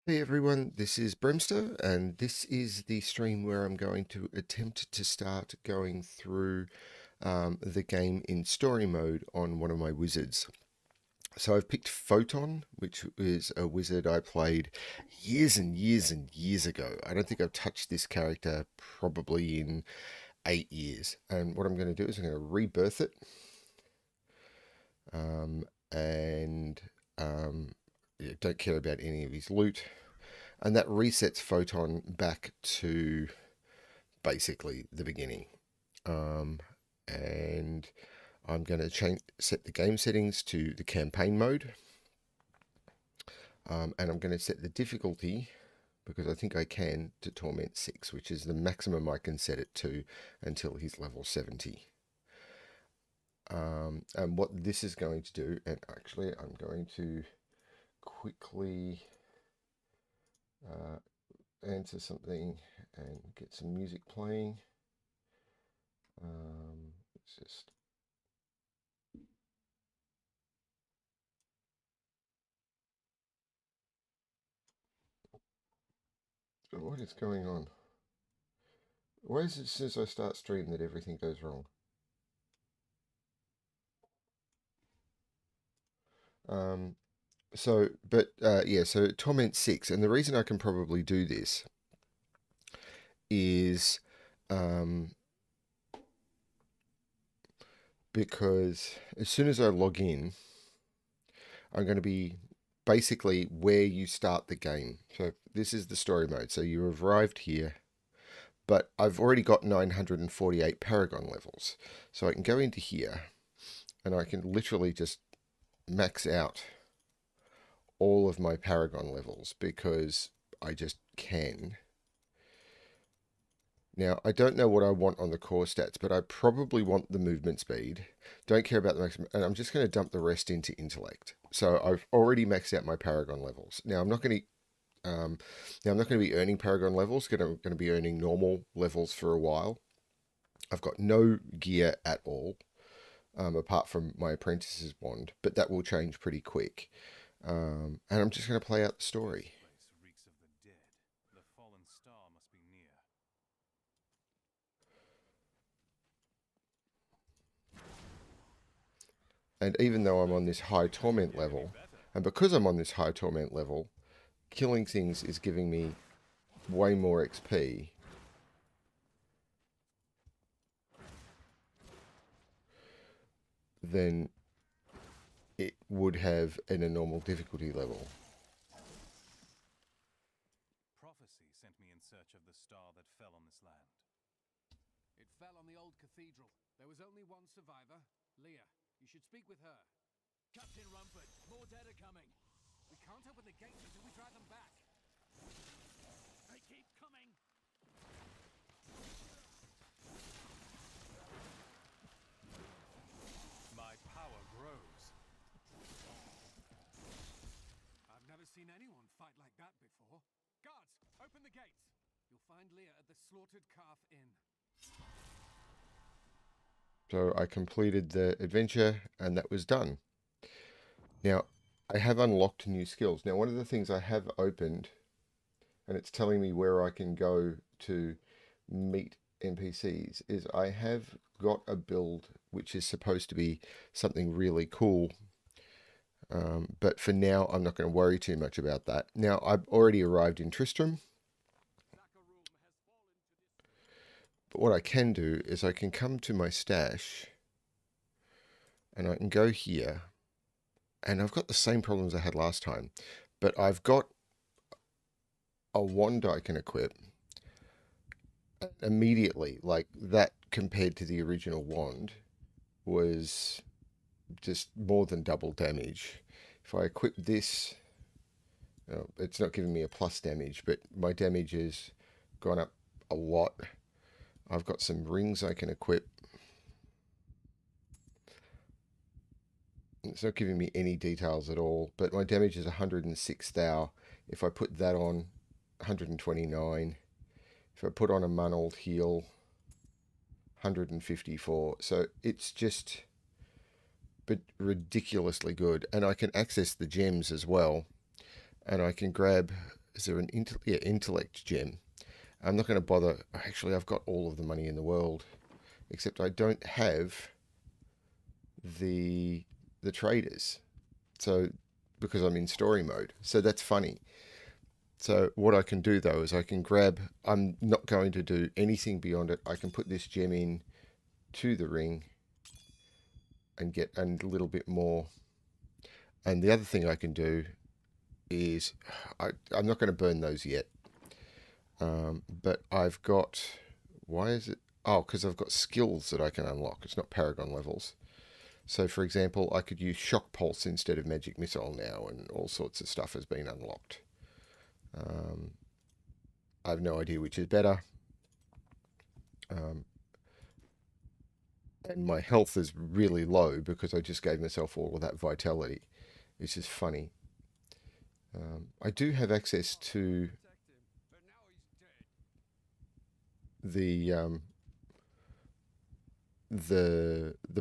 Hey everyone, this is BremSter, and this is the stream where I'm going to attempt to start going through the game in story mode on one of my wizards. So I've picked Photon, which is a wizard I played years and years and years ago. I don't think I've touched this character probably in 8 years. And what I'm going to do is I'm going to rebirth it, and yeah, don't care about any of his loot. And that resets Photon back to basically the beginning. Um, and I'm going to set the game settings to the campaign mode. And I'm going to set the difficulty, because I think I can, to Torment 6, which is the maximum I can set it to until he's level 70. And what this is going to do, and actually I'm going to quickly answer something and get some music playing. It's just what is going on? Why is it as soon as I start stream that everything goes wrong? Um, so Torment 6, and the reason I can probably do this is um, because as soon as I log in, I'm going to be basically where you start the game. So this is the story mode. So you have arrived here, but I've already got 948 Paragon levels. So I can go into here and I can literally just max out all of my Paragon levels because I just can. Now, I don't know what I want on the core stats, but I probably want the movement speed. Don't care about the maximum, and I'm just going to dump the rest into intellect. So I've already maxed out my Paragon levels. Now I'm not going to be earning Paragon levels. Going to be earning normal levels for a while. I've got no gear at all, apart from my apprentice's wand, but that will change pretty quick. And I'm just going to play out the story. And even though I'm on this high torment level, and because I'm on this high torment level, killing things is giving me way more XP than it would have in a normal difficulty level. Prophecy sent me in search of the star that fell on this land. It fell on the old cathedral. There was only one survivor, Leah. You should speak with her. Captain Rumford, more dead are coming. We can't open the gates until we drive them back. They keep coming. My power grows. I've never seen anyone fight like that before. Guards, open the gates. You'll find Leah at the Slaughtered Calf Inn. So I completed the adventure and that was done. Now, I have unlocked new skills. Now, one of the things I have opened, and it's telling me where I can go to meet NPCs, is I have got a build which is supposed to be something really cool. But for now, I'm not going to worry too much about that. Now, I've already arrived in Tristram. But what I can do is I can come to my stash and I can go here. And I've got the same problems I had last time. But I've got a wand I can equip immediately. Like that compared to the original wand was just more than double damage. If I equip this, it's not giving me a plus damage, but my damage has gone up a lot. I've got some rings I can equip. It's not giving me any details at all, but my damage is 106 thou. If I put that on, 129. If I put on a Munnled heal, 154. So it's just but ridiculously good. And I can access the gems as well. And I can grab Is there an intellect gem? I'm not going to bother. Actually, I've got all of the money in the world, except I don't have the traders. So because I'm in story mode. So that's funny. So what I can do though is I can grab. I'm not going to do anything beyond it. I can put this gem in to the ring and get a little bit more. And the other thing I can do is I'm not going to burn those yet. But I've got, why is it? Oh, because I've got skills that I can unlock. It's not Paragon levels. So, for example, I could use Shock Pulse instead of Magic Missile now, and all sorts of stuff has been unlocked. I have no idea which is better. And my health is really low because I just gave myself all of that vitality. It's just funny. I do have access to the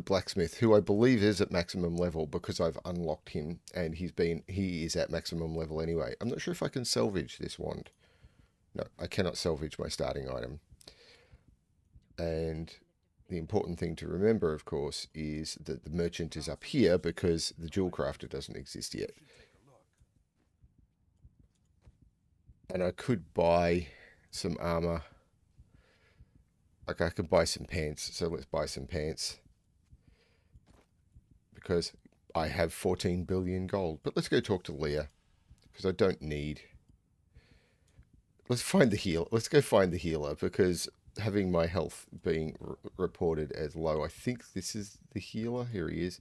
blacksmith, who I believe is at maximum level because I've unlocked him, and he is at maximum level anyway. I'm not sure if I can salvage this wand. No, I cannot salvage my starting item. And the important thing to remember, of course, is that the merchant is up here because the jewel crafter doesn't exist yet. And I could buy some armor. Like I could buy some pants. So let's buy some pants. Because I have 14 billion gold. But let's go talk to Leah. Because I don't need... Let's find the healer. Let's go find the healer. Because having my health being reported as low, I think this is the healer. Here he is.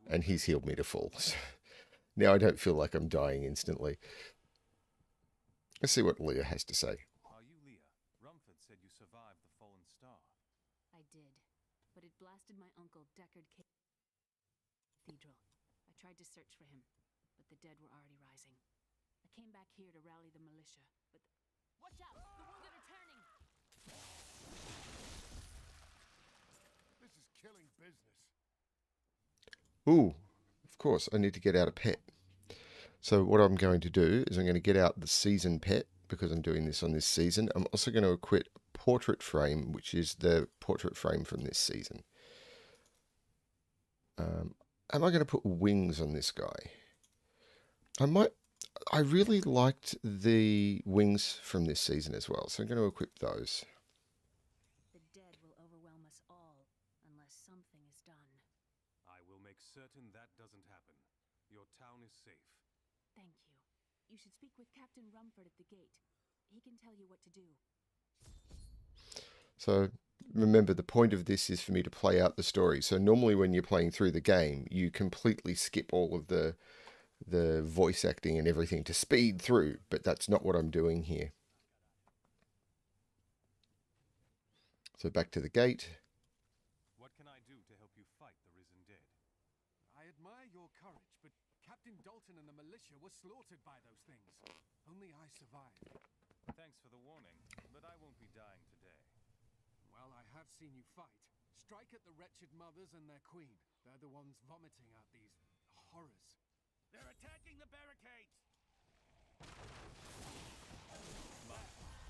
And he's healed me to full. So now I don't feel like I'm dying instantly. Let's see what Leah has to say. Are you Leah? Rumford said you survived the fallen star. I did, but it blasted my uncle Deckard Cathedral. I tried to search for him, but the dead were already rising. I came back here to rally the militia, but watch out! The wounded are turning! This is killing business. Ooh, of course, I need to get out a pet. So what I'm going to do is I'm going to get out the season pet, because I'm doing this on this season. I'm also going to equip portrait frame, which is the portrait frame from this season. Am I going to put wings on this guy? I might. I really liked the wings from this season as well, so I'm going to equip those. The dead will overwhelm us all, unless something is done. I will make certain that doesn't happen. Your town is safe. Thank you. You should speak with Captain Rumford at the gate. He can tell you what to do. So remember, the point of this is for me to play out the story. So normally when you're playing through the game, you completely skip all of the voice acting and everything to speed through, but that's not what I'm doing here. So back to the gate. What can I do to help you fight the risen dead? I admire your courage, but Captain Dalton and the militia were slaughtered by those things. Only I survived. Thanks for the warning, but I won't be dying today. Well, I have seen you fight. Strike at the wretched mothers and their queen. They're the ones vomiting out these horrors. They're attacking the barricades!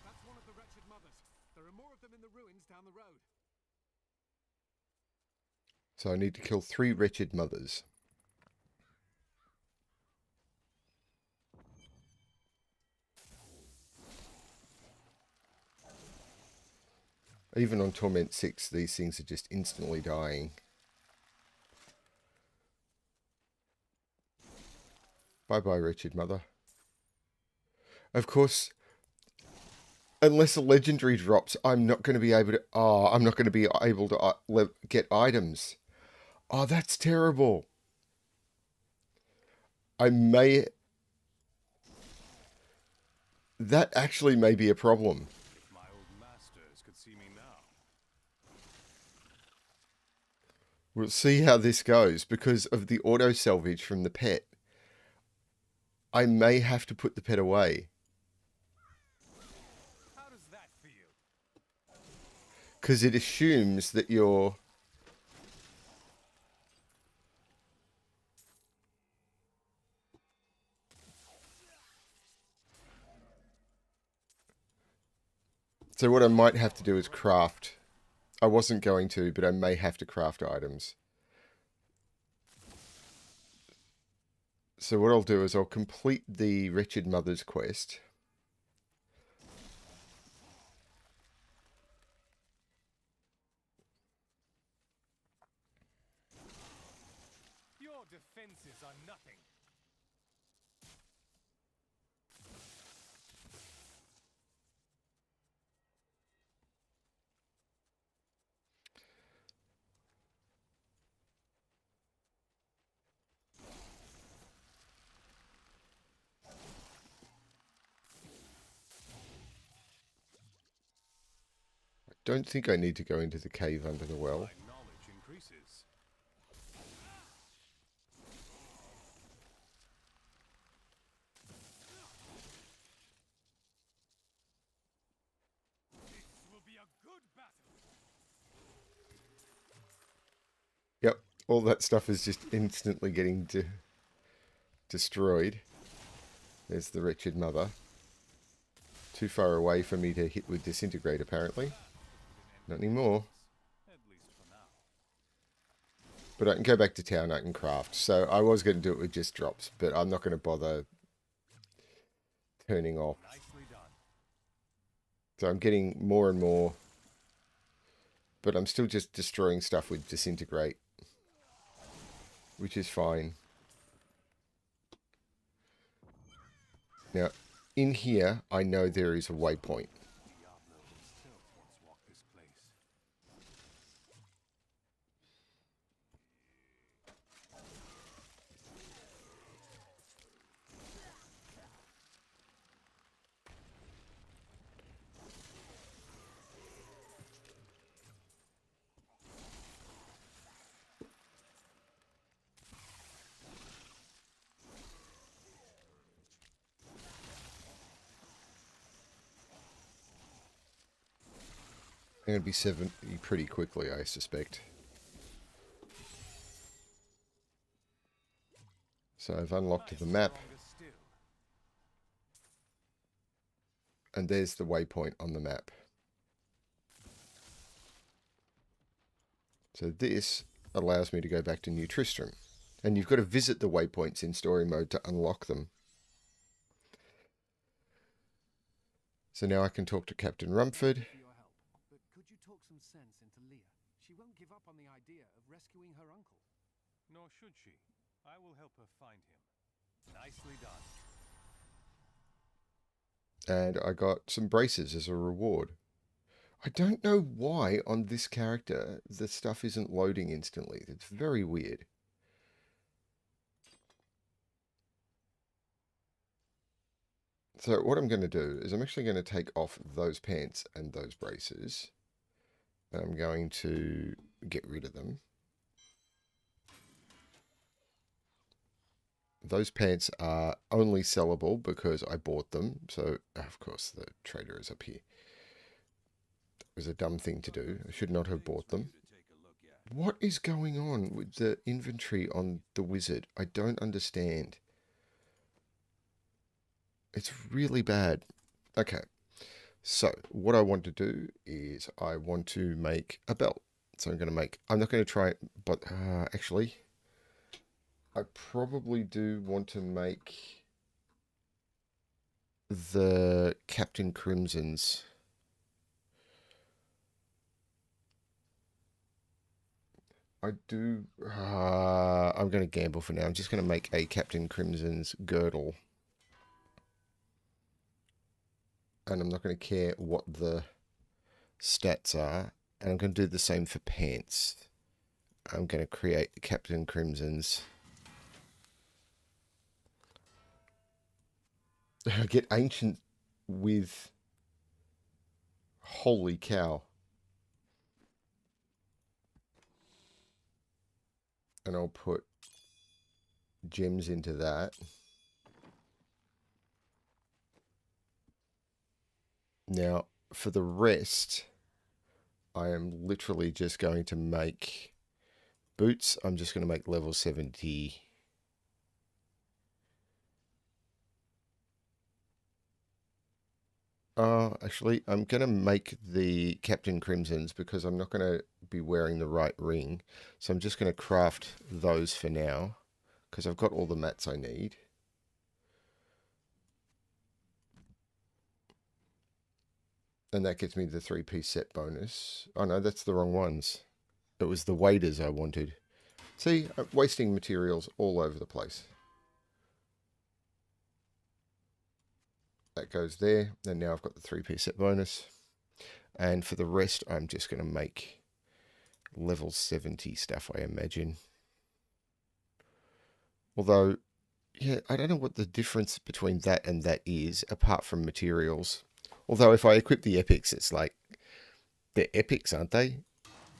That's one of the wretched mothers. There are more of them in the ruins down the road. So I need to kill 3 wretched mothers. Even on Torment 6, these things are just instantly dying. Bye-bye, wretched mother. Of course, unless a legendary drops, I'm not going to be able to... Oh, I'm not going to be able to get items. Oh, that's terrible. I may... That actually may be a problem. If my old masters could see me now. We'll see how this goes because of the auto salvage from the pet. I may have to put the pet away. How does that feel? Because it assumes that you're... So what I might have to do is craft. I wasn't going to, but I may have to craft items. So what I'll do is I'll complete the Wretched Mother's quest. Your defenses are nothing. Don't think I need to go into the cave under the well. My knowledge increases. This will be a good battle. Yep, all that stuff is just instantly getting destroyed. There's the Wretched Mother. Too far away for me to hit with Disintegrate, apparently. Not anymore. At least for now. But I can go back to town, I can craft. So I was going to do it with just drops, but I'm not going to bother turning off. Nicely done. So I'm getting more and more. But I'm still just destroying stuff with Disintegrate. Which is fine. Now, in here, I know there is a waypoint. Diablo himself once walked this place. I'm going to be 70 pretty quickly, I suspect. So I've unlocked the map. Stronger still. And there's the waypoint on the map. So this allows me to go back to New Tristram. And you've got to visit the waypoints in story mode to unlock them. So now I can talk to Captain Rumford. For your help, but could you talk some sense into Leah? She won't give up on the idea of rescuing her uncle. Nor should she. I will help her find him. Nicely done. And I got some braces as a reward. I don't know why on this character the stuff isn't loading instantly. It's very weird. So what I'm going to do is I'm actually going to take off those pants and those braces. And I'm going to get rid of them. Those pants are only sellable because I bought them. So, of course, the trader is up here. That was a dumb thing to do. I should not have bought them. What is going on with the inventory on the wizard? I don't understand. It's really bad. Okay. So, what I want to do is I want to make a belt. So I'm not going to try it, but actually, I probably do want to make the Captain Crimson's. I'm going to gamble for now. I'm just going to make a Captain Crimson's girdle. And I'm not going to care what the stats are. And I'm going to do the same for pants. I'm going to create Captain Crimson's. I get ancient with... Holy cow. And I'll put gems into that. Now, for the rest, I am literally just going to make boots. I'm just going to make level 70. Actually, I'm going to make the Captain Crimsons because I'm not going to be wearing the right ring. So I'm just going to craft those for now because I've got all the mats I need. And that gets me the 3-piece set bonus. Oh no, that's the wrong ones. It was the waders I wanted. See, I'm wasting materials all over the place. That goes there. And now I've got the 3-piece set bonus. And for the rest, I'm just going to make level 70 stuff, I imagine. Although, yeah, I don't know what the difference between that and that is, apart from materials. Although if I equip the epics, it's like, they're epics, aren't they?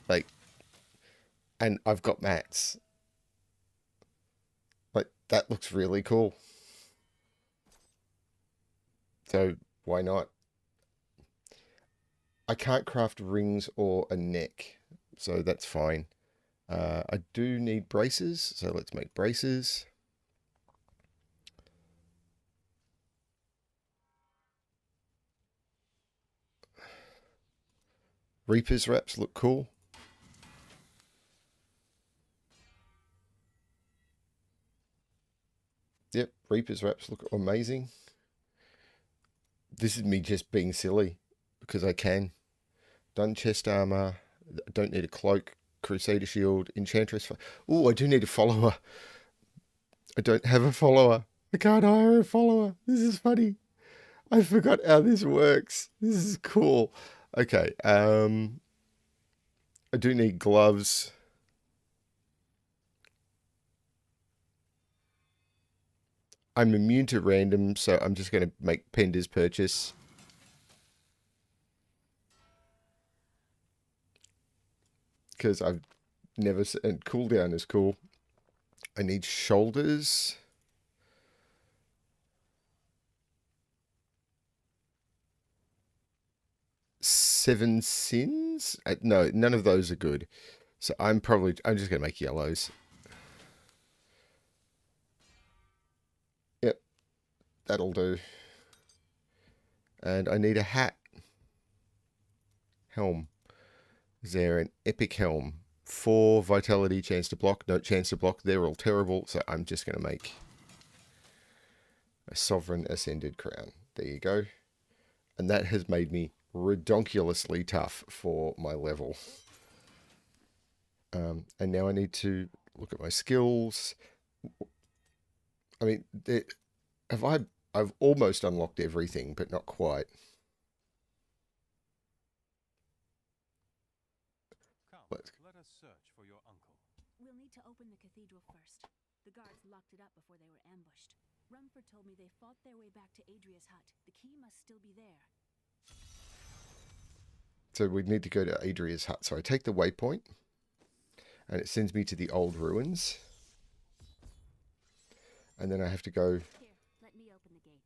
Like, and I've got mats. Like, that looks really cool. So, why not? I can't craft rings or a neck, so that's fine. I do need braces, so let's make braces. Reaper's wraps look cool. Yep, Reaper's wraps look amazing. This is me just being silly because I can. Done chest armor. Don't need a cloak. Crusader shield. Enchantress. Oh, I do need a follower. I don't have a follower. I can't hire a follower. This is funny. I forgot how this works. This is cool. Okay. I do need gloves. I'm immune to random, so I'm just going to make Pender's purchase. Because I've never... And cooldown is cool. I need shoulders. Seven sins? No, none of those are good. So I'm just going to make yellows. Yep, that'll do. And I need a hat. Helm. Is there an epic helm? 4 vitality, chance to block. No chance to block. They're all terrible. So I'm just going to make a sovereign ascended crown. There you go. And that has made me redonkulously tough for my level. And now I need to look at my skills. I mean, I've almost unlocked everything, but not quite. Come, let us search for your uncle. We'll need to open the cathedral first. The guards locked it up before they were ambushed. Rumford told me they fought their way back to Adria's hut. The key must still be there. So we need to go to Adria's hut. So I take the waypoint, and it sends me to the old ruins. And then I have to go... Here, let me open the gate.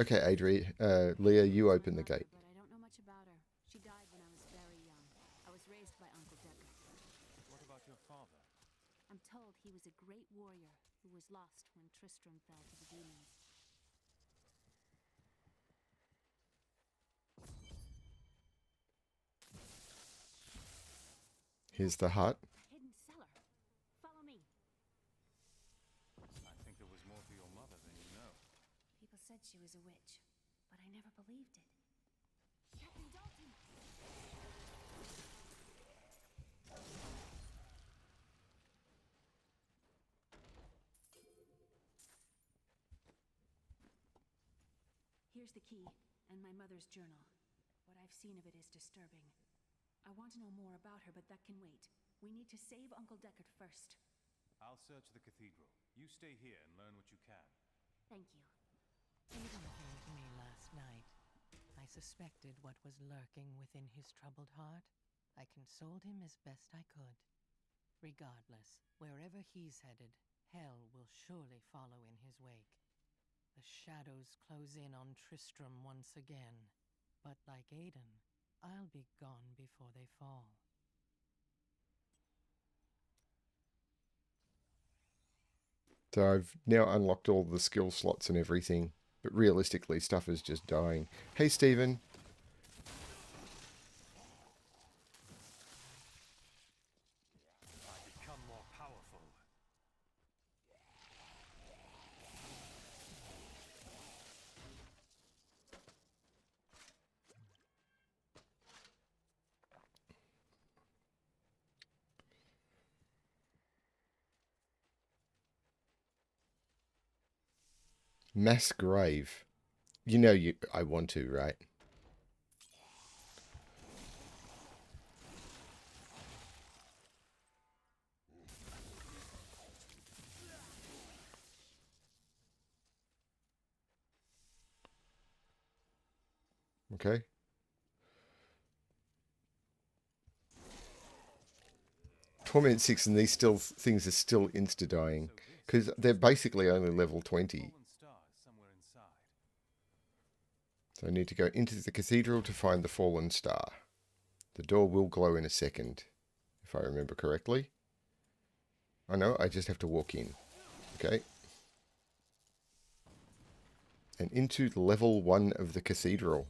Okay, Adria. Leah, you open the gate. But I don't know much about her. She died when I was very young. I was raised by Uncle Decker. What about your father? I'm told he was a great warrior who was lost when Tristram fell to the demons. Here's the hut. Hidden cellar. Follow me. I think there was more to your mother than you know. People said she was a witch, but I never believed it. Captain Dalton! Here's the key, and my mother's journal. What I've seen of it is disturbing. I want to know more about her, but that can wait. We need to save Uncle Deckard first. I'll search the cathedral. You stay here and learn what you can. Thank you. Aiden came to me last night. I suspected what was lurking within his troubled heart. I consoled him as best I could. Regardless, wherever he's headed, hell will surely follow in his wake. The shadows close in on Tristram once again. But like Aiden, I'll be gone before they fall. So I've now unlocked all the skill slots and everything. But realistically, stuff is just dying. Hey, Stephen. Mass grave. You know I want to, right? Okay. Torment 6 and these still things are still insta-dying. Because they're basically only level 20. Fallen star is somewhere inside. So I need to go into the cathedral to find the fallen star. The door will glow in a second, if I remember correctly. I know, I just have to walk in. Okay. And into level 1 of the cathedral.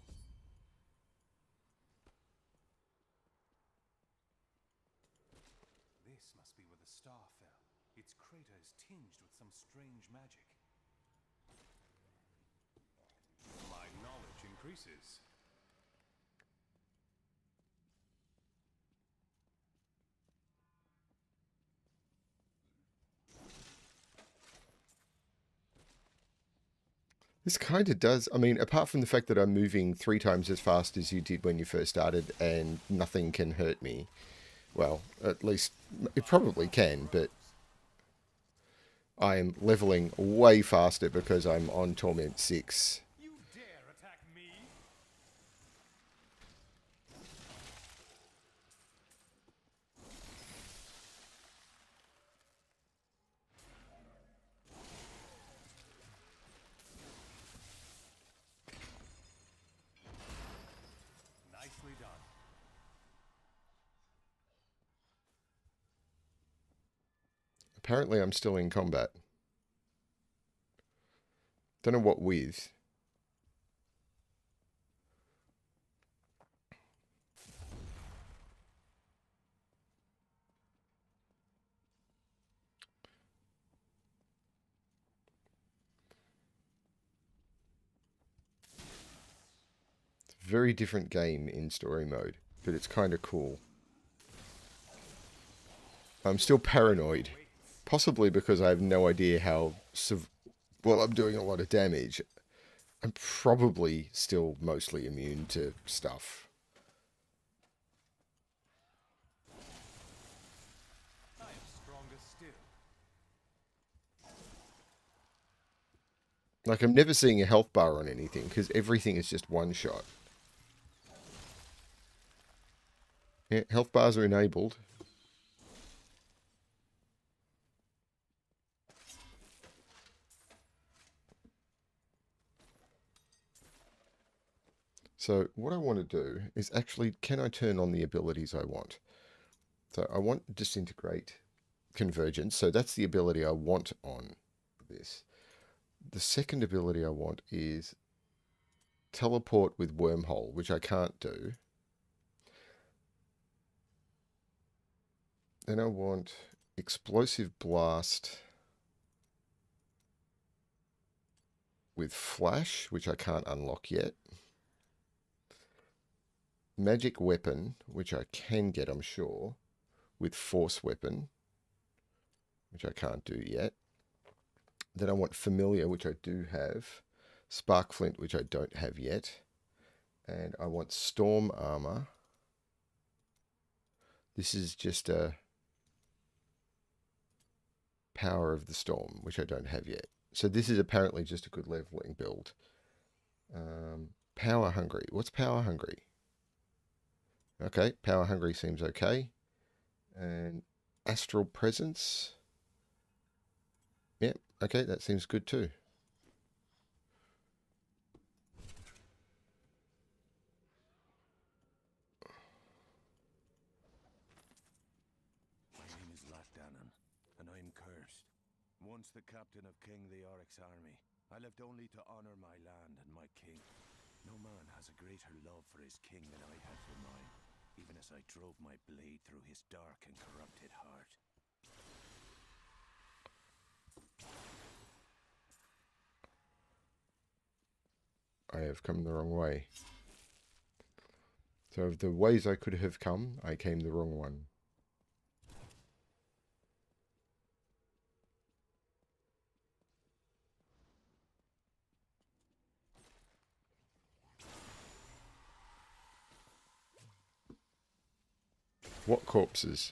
This must be where the star fell. Its crater is tinged with some strange magic. My knowledge increases. This kind of does. I mean, apart from the fact that I'm moving 3 times as fast as you did when you first started and nothing can hurt me. Well, at least it probably can, but I am leveling way faster because I'm on Torment 6. You dare attack me? Nicely done. Apparently I'm still in combat. Don't know what with. It's a very different game in story mode, but it's kind of cool. I'm still paranoid. Possibly because I have no idea how... Well, I'm doing a lot of damage. I'm probably still mostly immune to stuff. I am stronger still. Like, I'm never seeing a health bar on anything, because everything is just one shot. Yeah, health bars are enabled. So what I want to do is actually, can I turn on the abilities I want? So I want Disintegrate, Convergence. So that's the ability I want on this. The second ability I want is Teleport with Wormhole, which I can't do. Then I want Explosive Blast with Flash, which I can't unlock yet. Magic Weapon, which I can get, I'm sure, with Force Weapon, which I can't do yet. Then I want Familiar, which I do have. Spark Flint, which I don't have yet. And I want Storm Armor. This is just a Power of the Storm, which I don't have yet. So this is apparently just a good leveling build. Power Hungry. What's Power Hungry? Okay, Power Hungry seems okay. And Astral Presence. Yep, okay, that seems good too. My name is Latdanan, and I am cursed. Once the captain of King Leoric's army, I lived only to honor my land and my king. No man has a greater love for his king than I had for mine, even as I drove my blade through his dark and corrupted heart. I have come the wrong way. So of the ways I could have come, I came the wrong one. What corpses?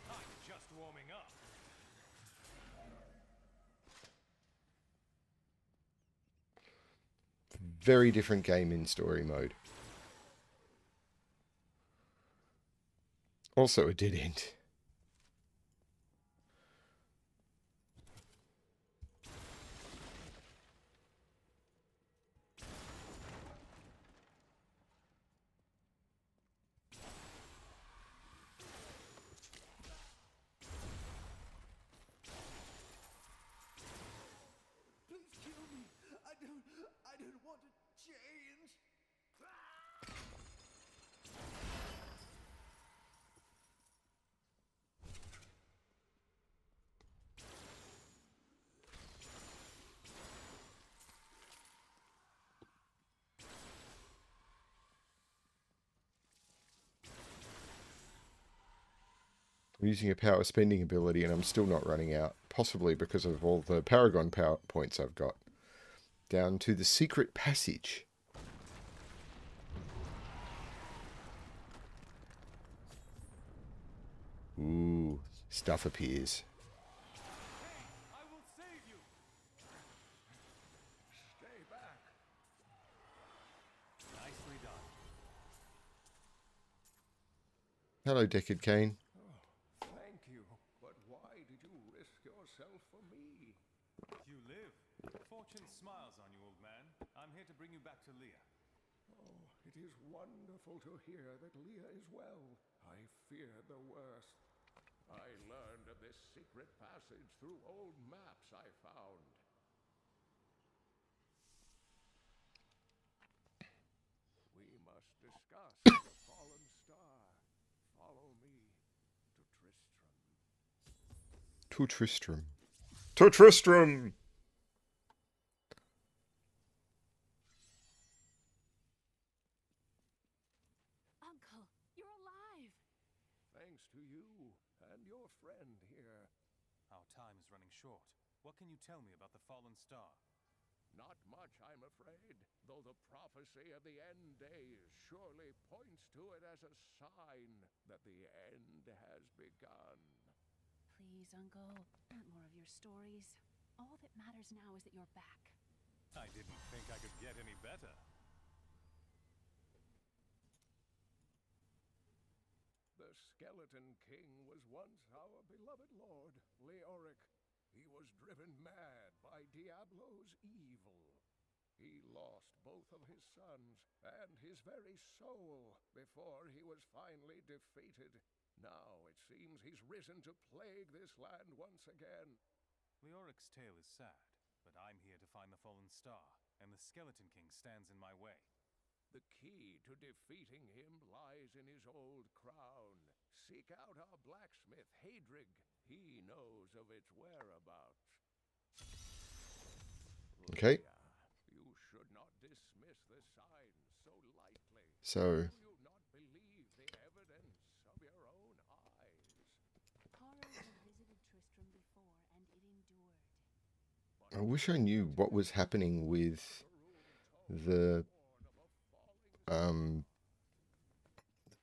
I'm just warming up. Very different game in story mode. Also a dead end. Please kill me. I don't want to change. I'm using a power spending ability and I'm still not running out. Possibly because of all the Paragon power points I've got. Down to the secret passage. Ooh, stuff appears. I will save you. Stay back. Nicely done. Hello, Deckard Kane. Thank you. But why did you risk yourself for me? You live. Fortune smiles on you, old man. I'm here to bring you back to Leah. Oh, it is wonderful to hear that Leah is well. I feared the worst. I learned of this secret passage through old maps I found. We must discuss the fallen star. Follow me to Tristram. To Tristram. To Tristram! Uncle, you're alive! Thanks to you and your friend here. Our time is running short. What can you tell me about the fallen star? Not much, I'm afraid, though the prophecy of the end days surely points to it as a sign that the end has begun. Please, Uncle, not more of your stories. All that matters now is that you're back. I didn't think I could get any better. The Skeleton King was once our beloved lord, Leoric. He was driven mad by Diablo's evil. He lost both of his sons and his very soul before he was finally defeated. Now it seems he's risen to plague this land once again. Leoric's tale is sad, but I'm here to find the fallen star, and the Skeleton King stands in my way. The key to defeating him lies in his old crown. Seek out our blacksmith, Hadrig. He knows of its whereabouts. Okay. Leah, you should not dismiss the signs so lightly. So, Do you not believe the evidence of your own eyes? Horror had visited Tristram before, and it endured. I wish I knew what was happening with the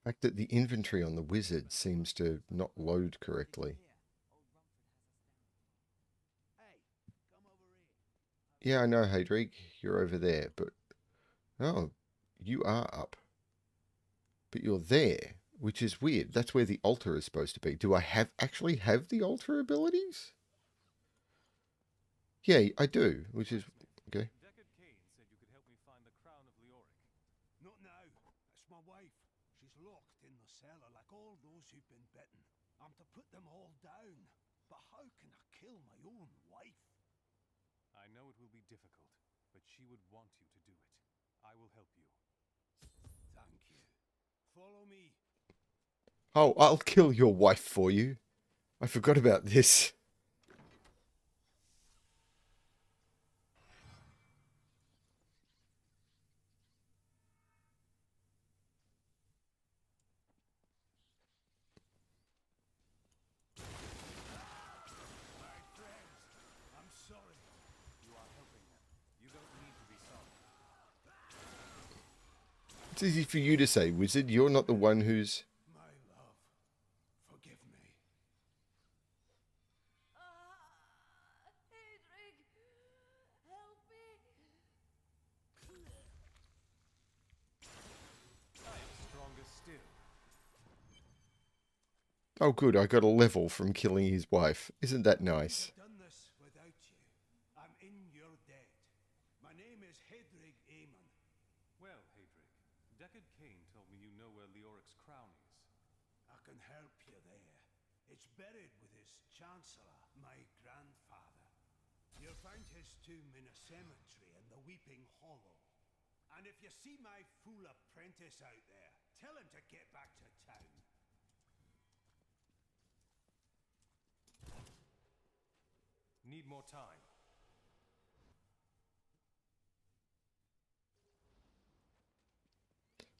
fact that the inventory on the wizard seems to not load correctly. Yeah, I know, Hadrig, you're over there, but oh, you are up. But you're there, which is weird. That's where the altar is supposed to be. Do I actually have the altar abilities? Yeah, I do, which is okay. Deckard Cain said you could help me find the crown of Leoric. Not now. It's my wife. She's locked in the cellar like all those who've been bitten. I'm to put them all down. But how can I kill my own wife? I know it will be difficult, but she would want you to do it. I will help you. Thank you. Follow me. Oh, I'll kill your wife for you. I forgot about this. I'm sorry. You are helping them. You don't need to be sorry. It's easy for you to say, Wizard. You're not the one who's... My love, forgive me. Hedrig, help me. I am stronger still. Oh, good. I got a level from killing his wife. Isn't that nice? I've done this without you. I'm in your debt. My name is Hedrig Aemon. Well, Hadric, Deckard Cain told me you know where Leoric's crown is. I can help you there. It's buried with his chancellor, my grandfather. You'll find his tomb in a cemetery in the Weeping Hollow. And if you see my fool apprentice out there, tell him to get back to town. Need more time.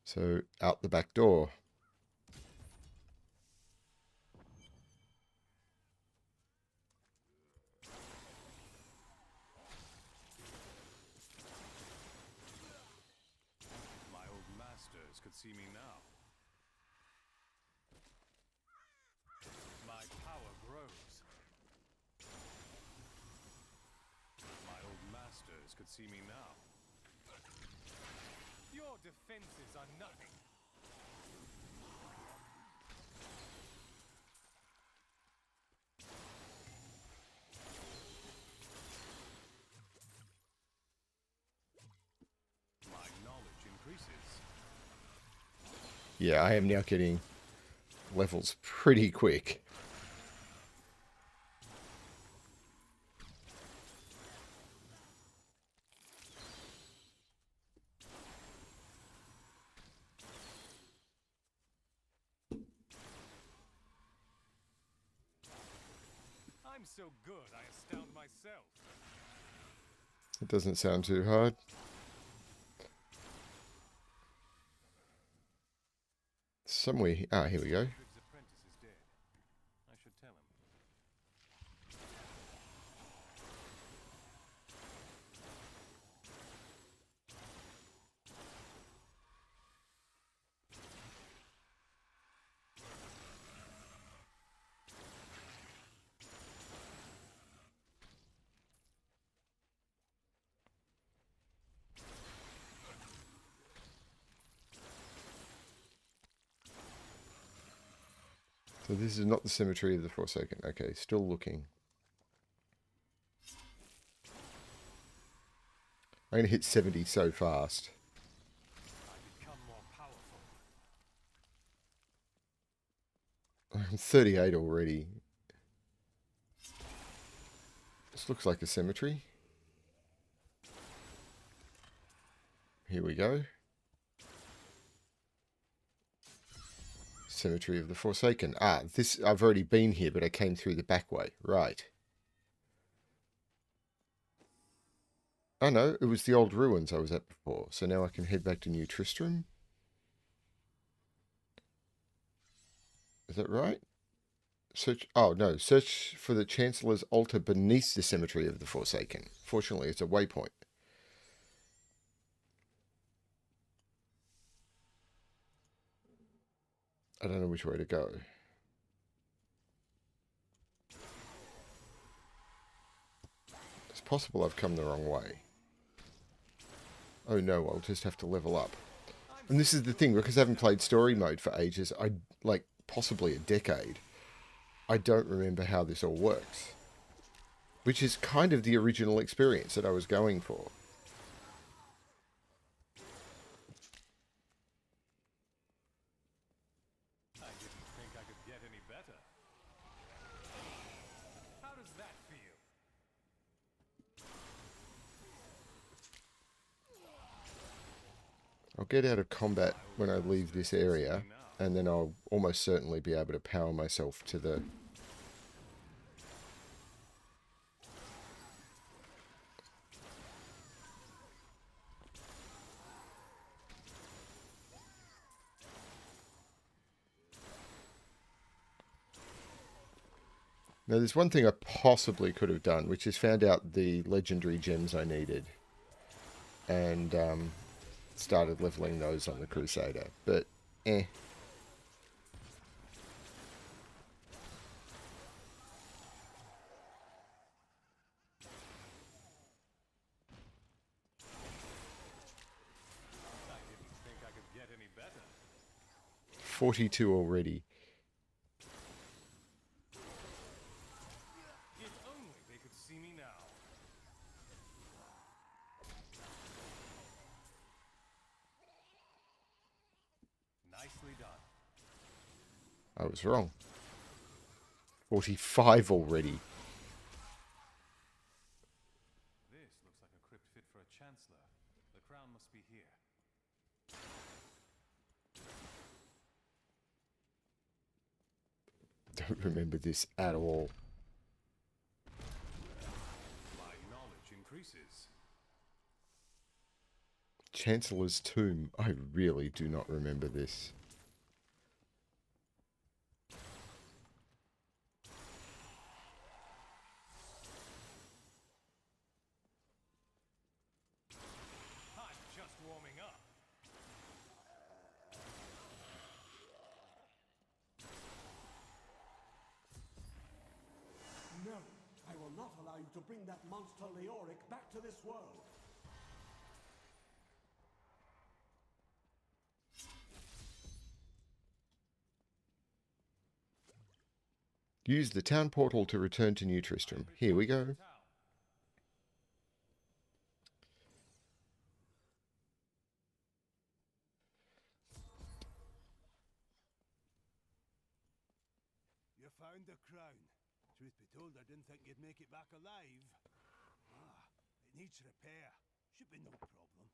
So, out the back door. My old masters could see me now. My power grows. My old masters could see me now. Your defenses are nothing. My knowledge increases. Yeah, I am now getting levels pretty quick. I'm so good, I astound myself. It doesn't sound too hard. Somewhere... Ah, here we go. Hadric's apprentice is dead. I should tell him. So this is not the Cemetery of the Forsaken. Okay, still looking. I'm going to hit 70 so fast. I become more powerful. I'm 38 already. This looks like a cemetery. Here we go. Cemetery of the Forsaken. Ah, this... I've already been here, but I came through the back way. Right. Oh no, it was the old ruins I was at before. So now I can head back to New Tristram. Is that right? Search... Oh no, search for the Chancellor's altar beneath the Cemetery of the Forsaken. Fortunately, it's a waypoint. I don't know which way to go. It's possible I've come the wrong way. Oh no, I'll just have to level up. And this is the thing, because I haven't played story mode for ages, like possibly a decade, I don't remember how this all works. Which is kind of the original experience that I was going for. I didn't think I could get any better. How does that feel? I'll get out of combat when I leave this area, and then I'll almost certainly be able to power myself to the... Now, there's one thing I possibly could have done, which is found out the legendary gems I needed. And started leveling those on the Crusader, but eh. I didn't think I could get any better. 42 already. If only they could see me now. Nicely done. I was wrong. 45 already. This looks like a crypt fit for a chancellor. The crown must be here. Don't remember this at all. My knowledge increases. Chancellor's Tomb. I really do not remember this. I'm just warming up. No, I will not allow you to bring that monster Leoric back to this world. Use the town portal to return to New Tristram. Here we go. Town. You found the crown. Truth be told, I didn't think you'd make it back alive. It needs repair. Should be no problem.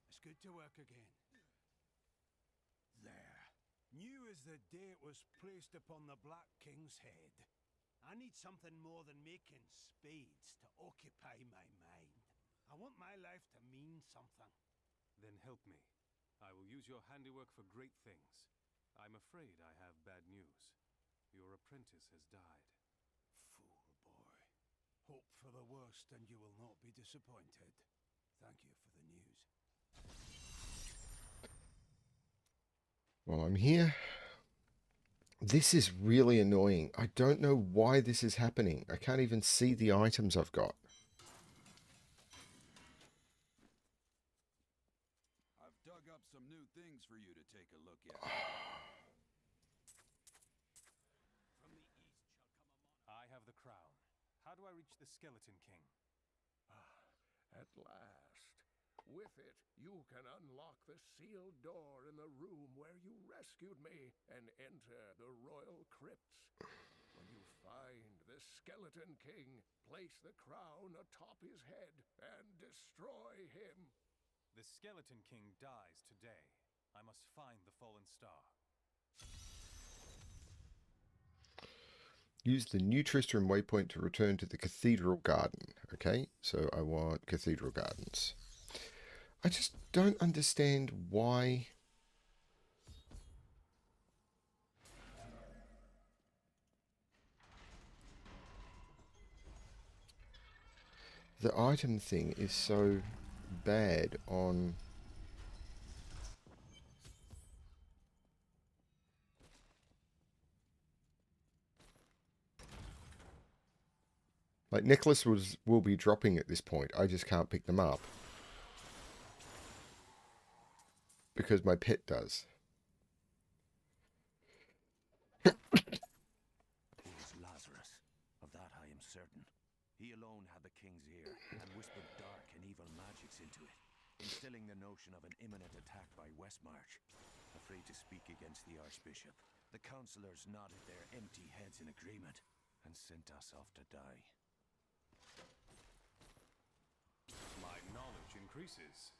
It's good to work again. There. New as the day it was placed upon the Black King's head. I need something more than making spades to occupy my mind. I want my life to mean something. Then help me. I will use your handiwork for great things. I'm afraid I have bad news. Your apprentice has died. Fool boy. Hope for the worst and you will not be disappointed. Thank you for the news. While I'm here. This is really annoying. I don't know why this is happening. I can't even see the items I've got. I've dug up some new things for you to take a look at. From the east shall come a I have the crown. How do I reach the Skeleton King? At last. With it, you can unlock the sealed door in the room where you rescued me and enter the royal crypts. When you find the Skeleton King, place the crown atop his head and destroy him. The Skeleton King dies today. I must find the fallen star. Use the New Tristram waypoint to return to the Cathedral Garden. Okay, so I want Cathedral Gardens. I just don't understand why. The item thing is so bad on... Like, necklace will be dropping at this point. I just can't pick them up. Because my pet does. It was Lazarus. Of that I am certain. He alone had the king's ear and whispered dark and evil magics into it, instilling the notion of an imminent attack by Westmarch. Afraid to speak against the Archbishop, the councillors nodded their empty heads in agreement and sent us off to die. My knowledge increases.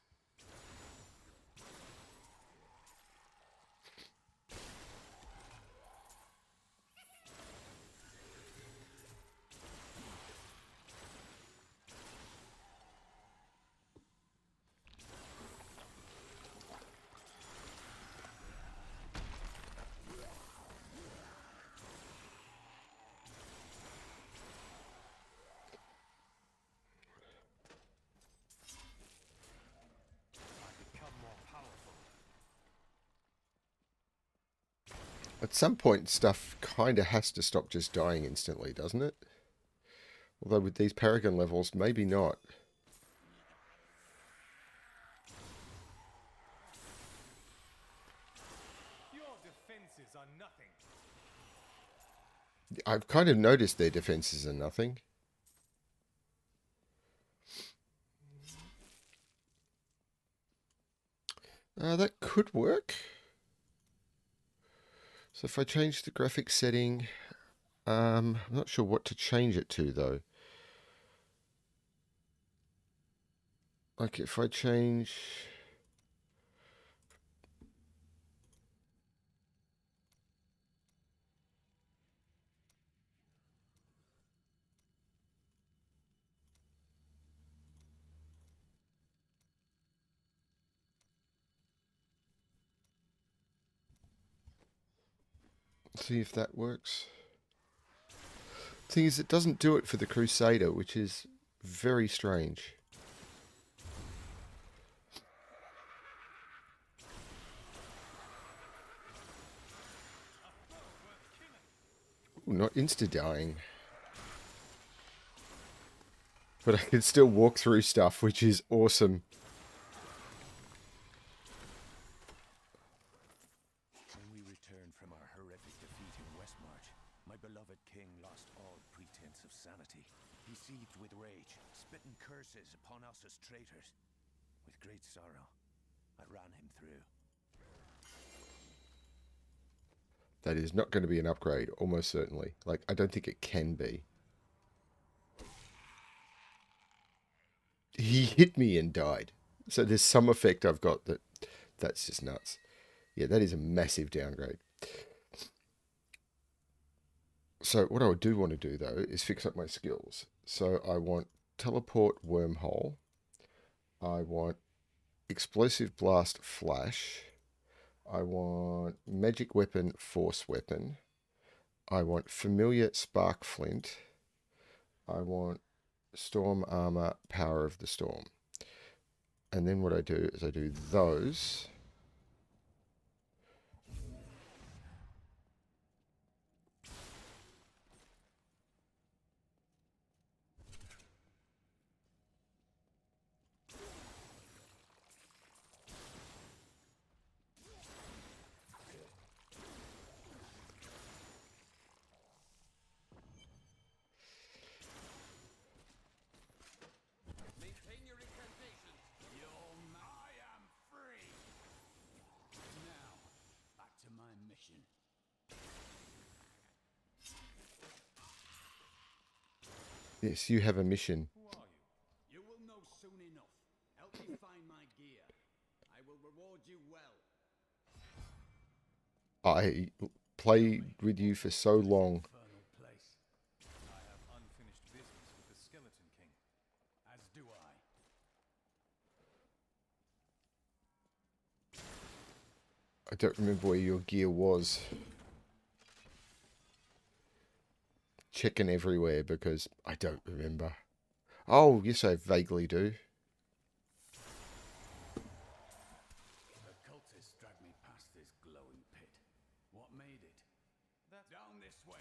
At some point, stuff kind of has to stop just dying instantly, doesn't it? Although with these Paragon levels, maybe not. Your defenses are nothing. I've kind of noticed their defenses are nothing. That could work. So if I change the graphics setting, I'm not sure what to change it to though. Like if I change... See if that works. Thing is, it doesn't do it for the Crusader, which is very strange. Ooh, not insta-dying. But I can still walk through stuff, which is awesome. When we returned from our horrific defeat in Westmarch, my beloved king lost all pretense of sanity. He seethed with rage, spitting curses upon us as traitors. With great sorrow, I ran him through. That is not going to be an upgrade, almost certainly. Like, I don't think it can be. He hit me and died. So there's some effect I've got that's just nuts. Yeah, that is a massive downgrade. So what I do want to do, though, is fix up my skills. So I want teleport wormhole. I want explosive blast flash. I want magic weapon force weapon. I want familiar spark flint. I want storm armor power of the storm. And then what I do is I do those. Maintain your incantations. I am free. Now, back to my mission. Yes, you have a mission. Who are you? You will know soon enough. Help me find my gear. I will reward you well. I played with you for so long. Infernal place. I have unfinished business with the Skeleton King. As do I. I don't remember where your gear was. Checking everywhere because I don't remember. Oh, yes, I vaguely do. The cultists dragged me past this glowing pit. What made it? That's Down this way.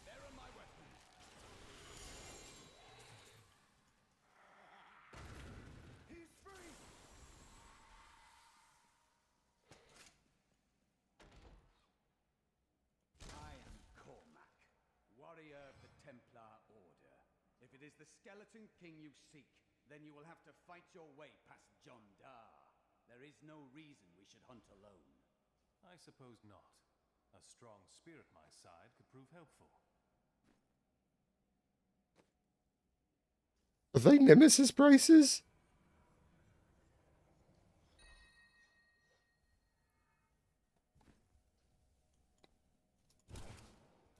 There are my weapons. He's free. I am Cormac, warrior of the Templar Order. If it is the Skeleton King you seek, then you will have to fight your way past John Dar. There is no reason we should hunt alone. I suppose not. A strong spear at my side could prove helpful. Are they Nemesis braces?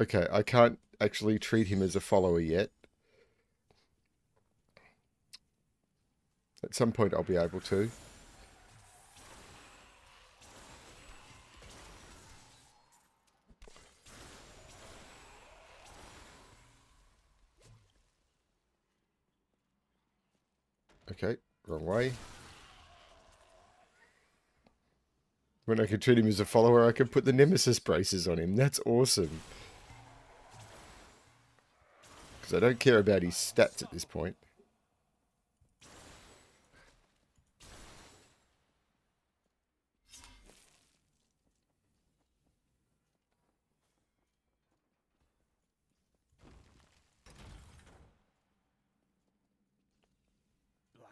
Okay, I can't actually treat him as a follower yet. At some point I'll be able to. Okay, wrong way. When I can treat him as a follower, I can put the Nemesis braces on him. That's awesome. Because I don't care about his stats at this point.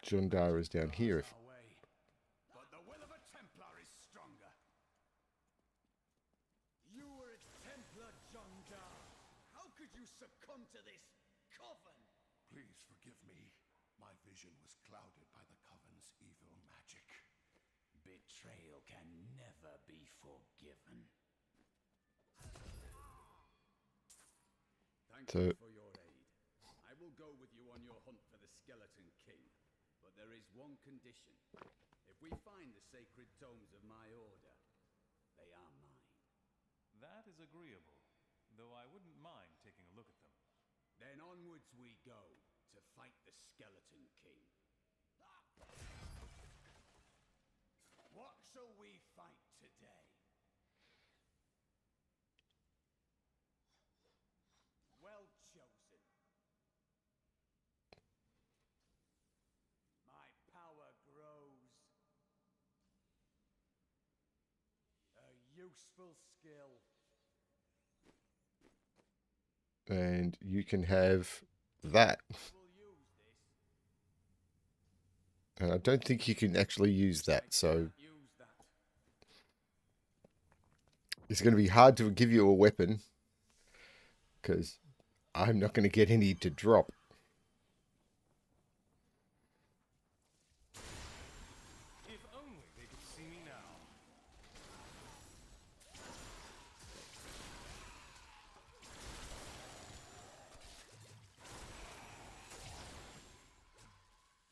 John Dar is down here. If But the will of a Templar is stronger. You were a Templar, John Dar. How could you succumb to this coven? Please forgive me. My vision was clouded by the Coven's evil magic. Betrayal can never be forgiven. Thank So- you for your aid. I will go with you on your hunt for the Skeleton King. But there is one condition. If we find the sacred tomes of my order, they are mine. That is agreeable, though I wouldn't mind taking a look at them. Then onwards we go to fight the Skeleton King. What shall we fight today? Well chosen. My power grows. A useful skill. and you can have that. We'll use this. And I don't think you can actually use that, so Use that. it's going to be hard to give you a weapon because I'm not going to get any to drop. If only they could see me now.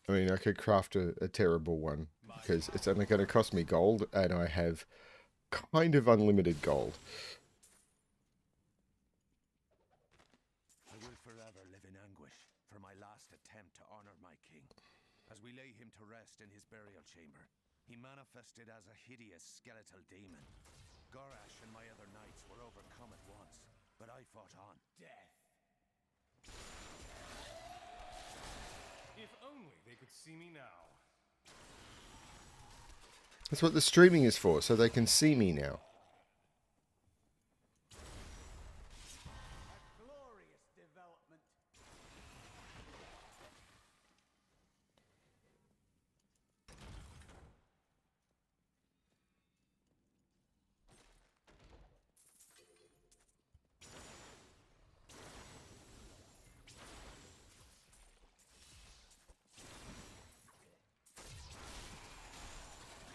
I mean, I could craft a terrible one because it's only going to cost me gold, and I have kind of unlimited gold. I will forever live in anguish for my last attempt to honor my king. As we lay him to rest in his burial chamber, he manifested as a hideous skeletal demon. Gorash and my other knights were overcome at once, but I fought on. Death. If only they could see me now. That's what the streaming is for, so they can see me now. A glorious development.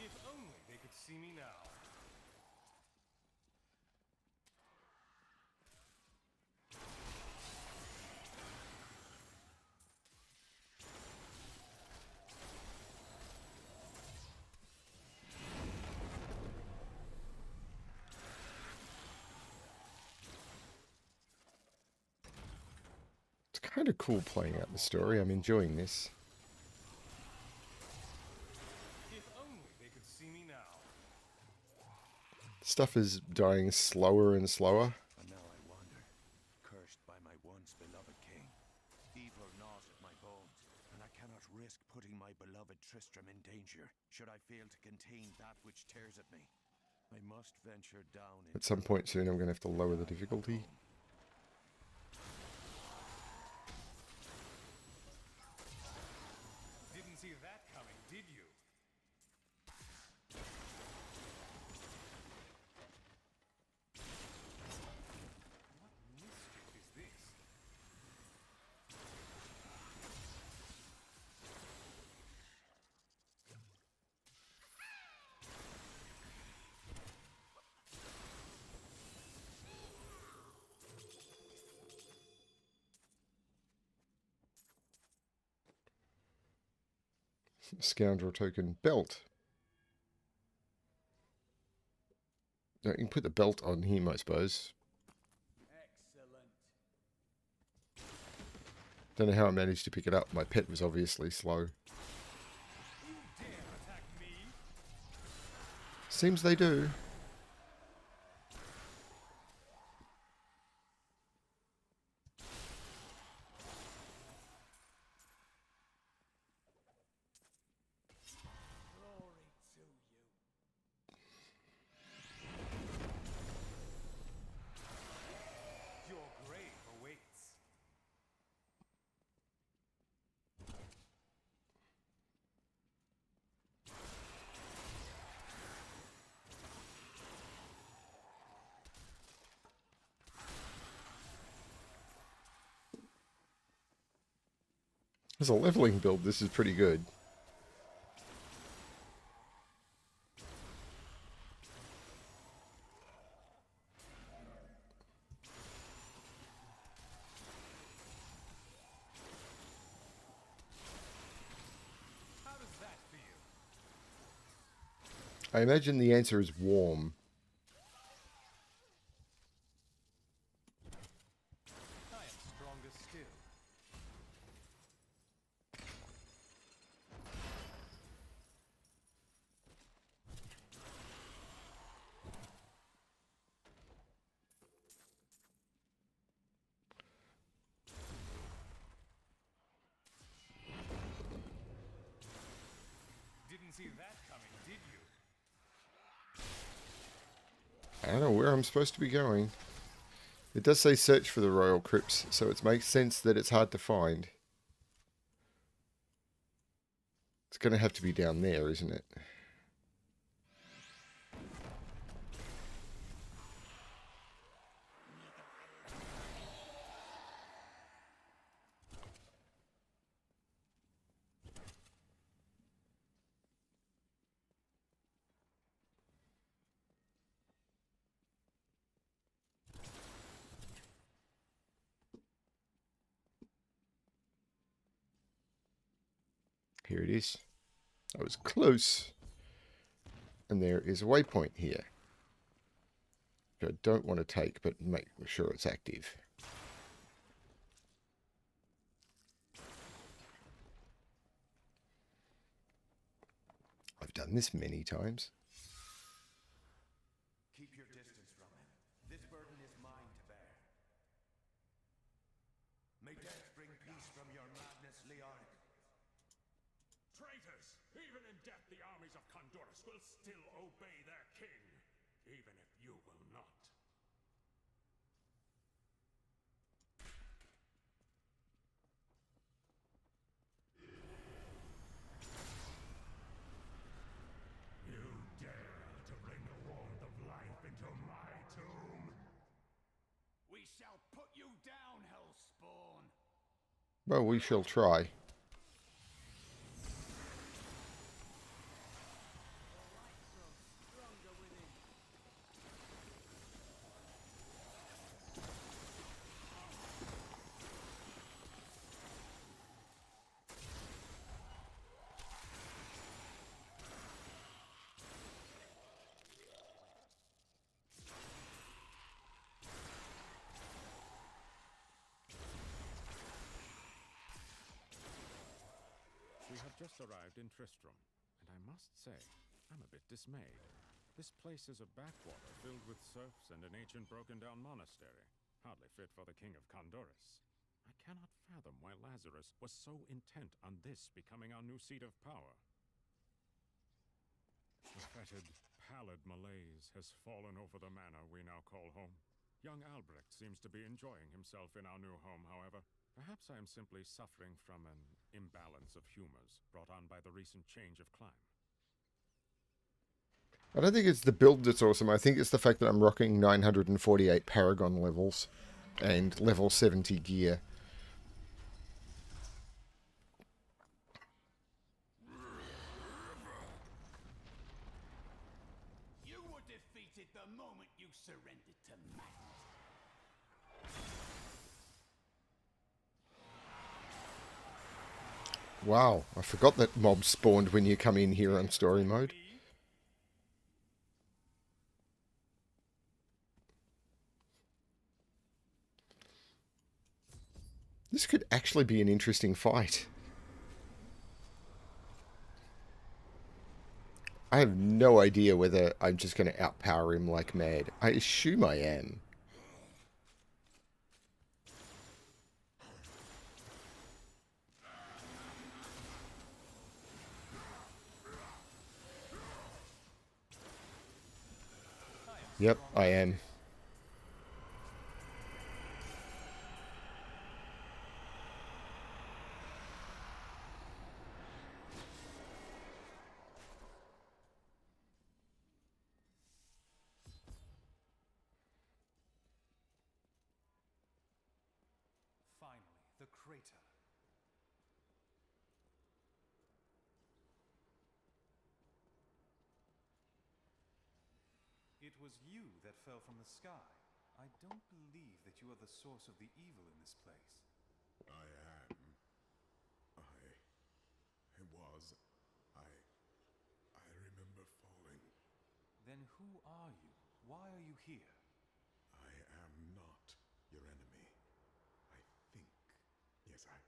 If only they could see me now. It's kind of cool playing out the story. I'm enjoying this. If only they could see me now. Stuff is dying slower and slower. And now I wander, cursed by my once beloved king. Evil gnaws at my bones, and I cannot risk putting my beloved Tristram in danger, should I fail to contain that which tears at me. I must venture down At some point soon, I'm going to have to lower the difficulty. Didn't see that coming, did you? What mischief is this? Scoundrel token belt. No, you can put the belt on him, I suppose. Excellent. Don't know how I managed to pick it up. My pet was obviously slow. Dare attack me? Seems they do. Your grave awaits. As a leveling build, this is pretty good. How does that feel? I imagine the answer is warm. I am stronger still. Didn't see that coming, did you? I don't know where I'm supposed to be going. It does say search for the royal crypts, so it makes sense that it's hard to find. It's going to have to be down there, isn't it? Here it is. I was close. And there is a waypoint here. Which I don't want to take, but make sure it's active. I've done this many times. Keep your distance from him. This burden is mine to bear. May death bring peace from your madness, Leoric. Traitors! Even in death, the armies of Condorus will still obey their king, even if you will not. You dare to bring the warmth of life into my tomb? We shall put you down, Hellspawn! Well, we shall try. We have just arrived in Tristram, and I must say, I'm a bit dismayed. This place is a backwater filled with serfs and an ancient broken-down monastery, hardly fit for the king of Condorus. I cannot fathom why Lazarus was so intent on this becoming our new seat of power. The fetid, pallid malaise has fallen over the manor we now call home. Young Albrecht seems to be enjoying himself in our new home, however. Perhaps I am simply suffering from an imbalance of humors brought on by the recent change of climate. I don't think it's the build that's awesome. I think it's the fact that I'm rocking 948 Paragon levels and level 70 gear. You were defeated the moment you surrendered to madness. Wow, I forgot that mobs spawned when you come in here on story mode. This could actually be an interesting fight. I have no idea whether I'm just going to outpower him like mad. I assume I am. Yep, I am. Finally, the crater. It was you that fell from the sky. I don't believe that you are the source of the evil in this place. I am. I was. I remember falling. Then who are you? Why are you here? I am not your enemy. I think. Yes, I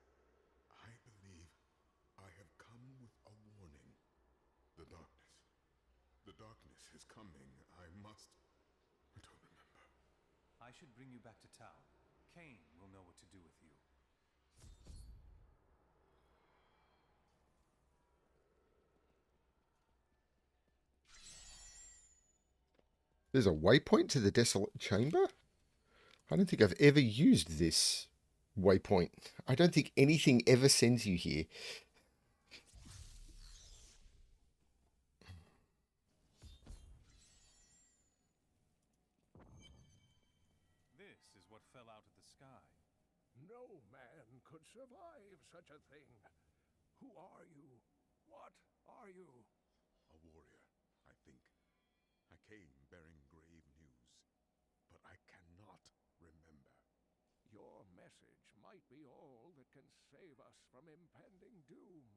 believe I have come with a warning. The darkness. The darkness is coming. I don't remember. I should bring you back to town. Cain will know what to do with you. There's a waypoint to the Desolate Chamber? I don't think I've ever used this waypoint. I don't think anything ever sends you here. This is what fell out of the sky. No man could survive such a thing. Who are you? What are you? A warrior, I think. I came bearing grave news, but I cannot remember. Your message might be all that can save us from impending doom.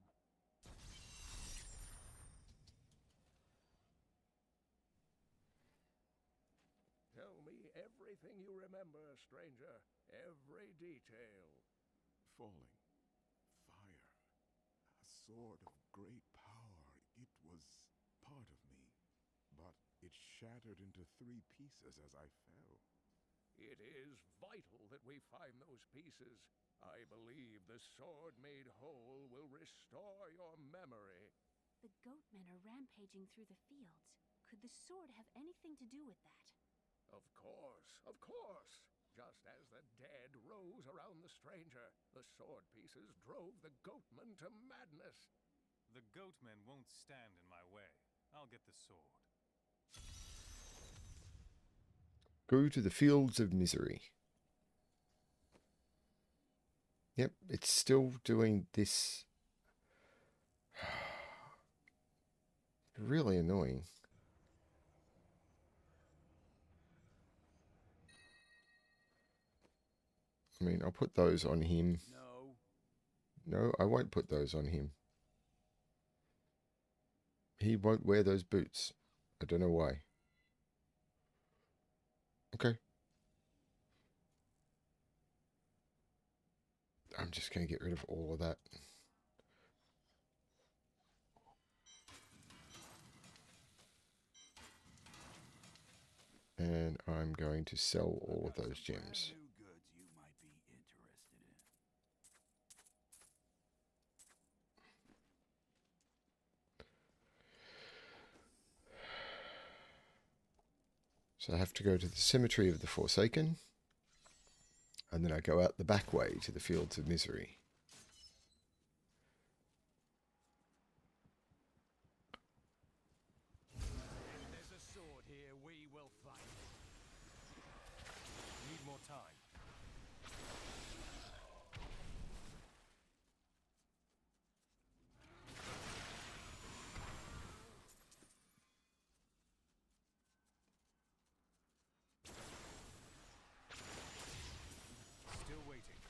Tell me everything you remember, stranger. Every detail. Falling. Fire. A sword of great power. It was part of me. But it shattered into 3 pieces as I fell. It is vital that we find those pieces. I believe the sword made whole will restore your memory. The goatmen are rampaging through the fields. Could the sword have anything to do with that? Of course, of course. Just as the dead rose around the stranger, the sword pieces drove the goatmen to madness. The goatmen won't stand in my way. I'll get the sword. Go to the Fields of Misery. Yep, it's still doing this. Really annoying. I mean, I'll put those on him. No. No, I won't put those on him. He won't wear those boots. I don't know why. Okay. I'm just going to get rid of all of that. And I'm going to sell all of those gems. New goods you might be interested in. So I have to go to the Cemetery of the Forsaken. And then I go out the back way to the Fields of Misery. If there's a sword here, we will find it. Need more time. Still waiting.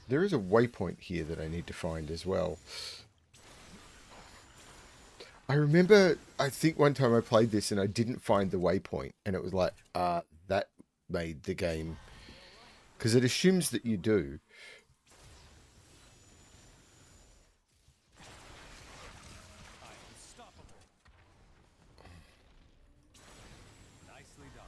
There is a waypoint here that I need to find as well. I remember, I think one time I played this and I didn't find the waypoint, and it was like, that made the game, because it assumes that you do. Unstoppable. Nicely done.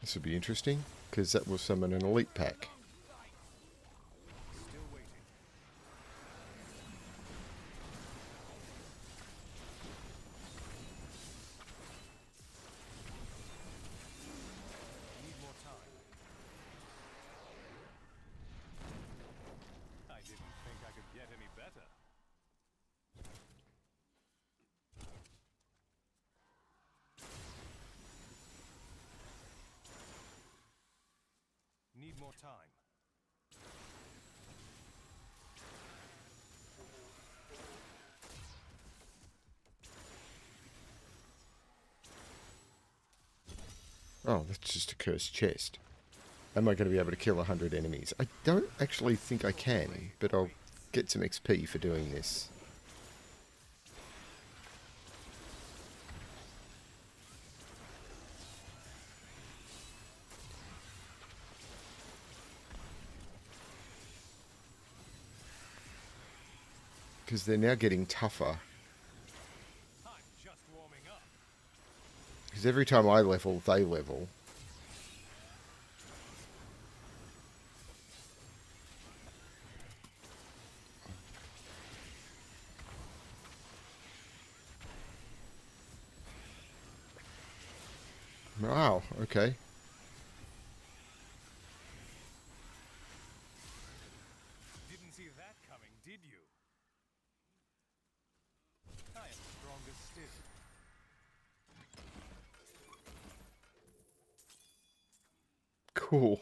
This would be interesting, because that will summon an elite pack. Still waiting. Need more time. I didn't think I could get any better. Need more time. Oh, that's just a cursed chest. Am I going to be able to kill 100 enemies? I don't actually think I can, but I'll get some XP for doing this. Because they're now getting tougher. I'm just warming up. Because every time I level, they level. Wow, okay. Didn't see that coming, did you? I am stronger still. Cool.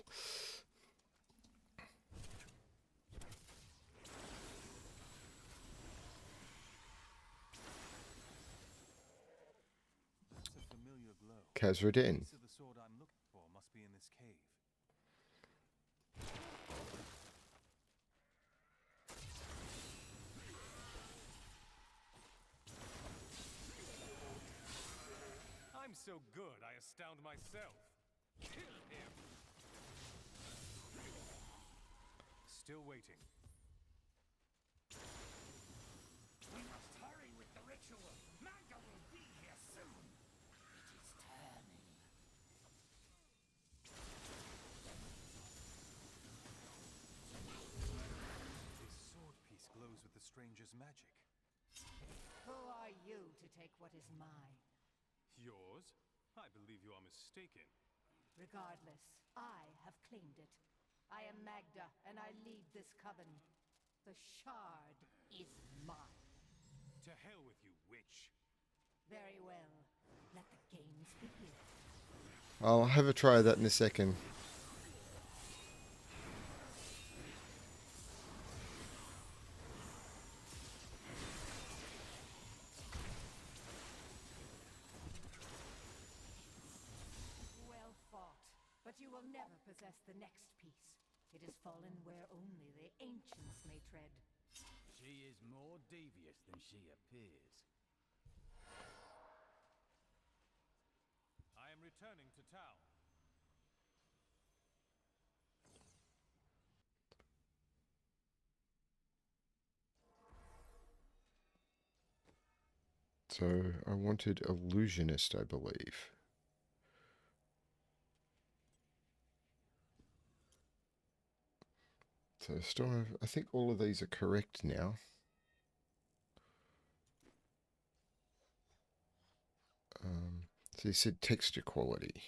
It's a familiar glow. Khazra-dûn. Piece of the sword I'm looking for must be in this cave. I'm so good, I astound myself. Kill him. Still waiting. We must hurry with the ritual. Magda will be here soon. It is turning. This sword piece glows with the stranger's magic. Who are you to take what is mine? Yours? I believe you are mistaken. Regardless, I have claimed it. I am Magda, and I lead this coven. The shard is mine. To hell with you, witch. Very well. Let the games begin. I'll have a try of that in a second. Well fought, but you will never possess the next piece. It has fallen where only the ancients may tread. She is more devious than she appears. I am returning to town. So I wanted illusionist, I believe. So still have, I think all of these are correct now. So you said texture quality.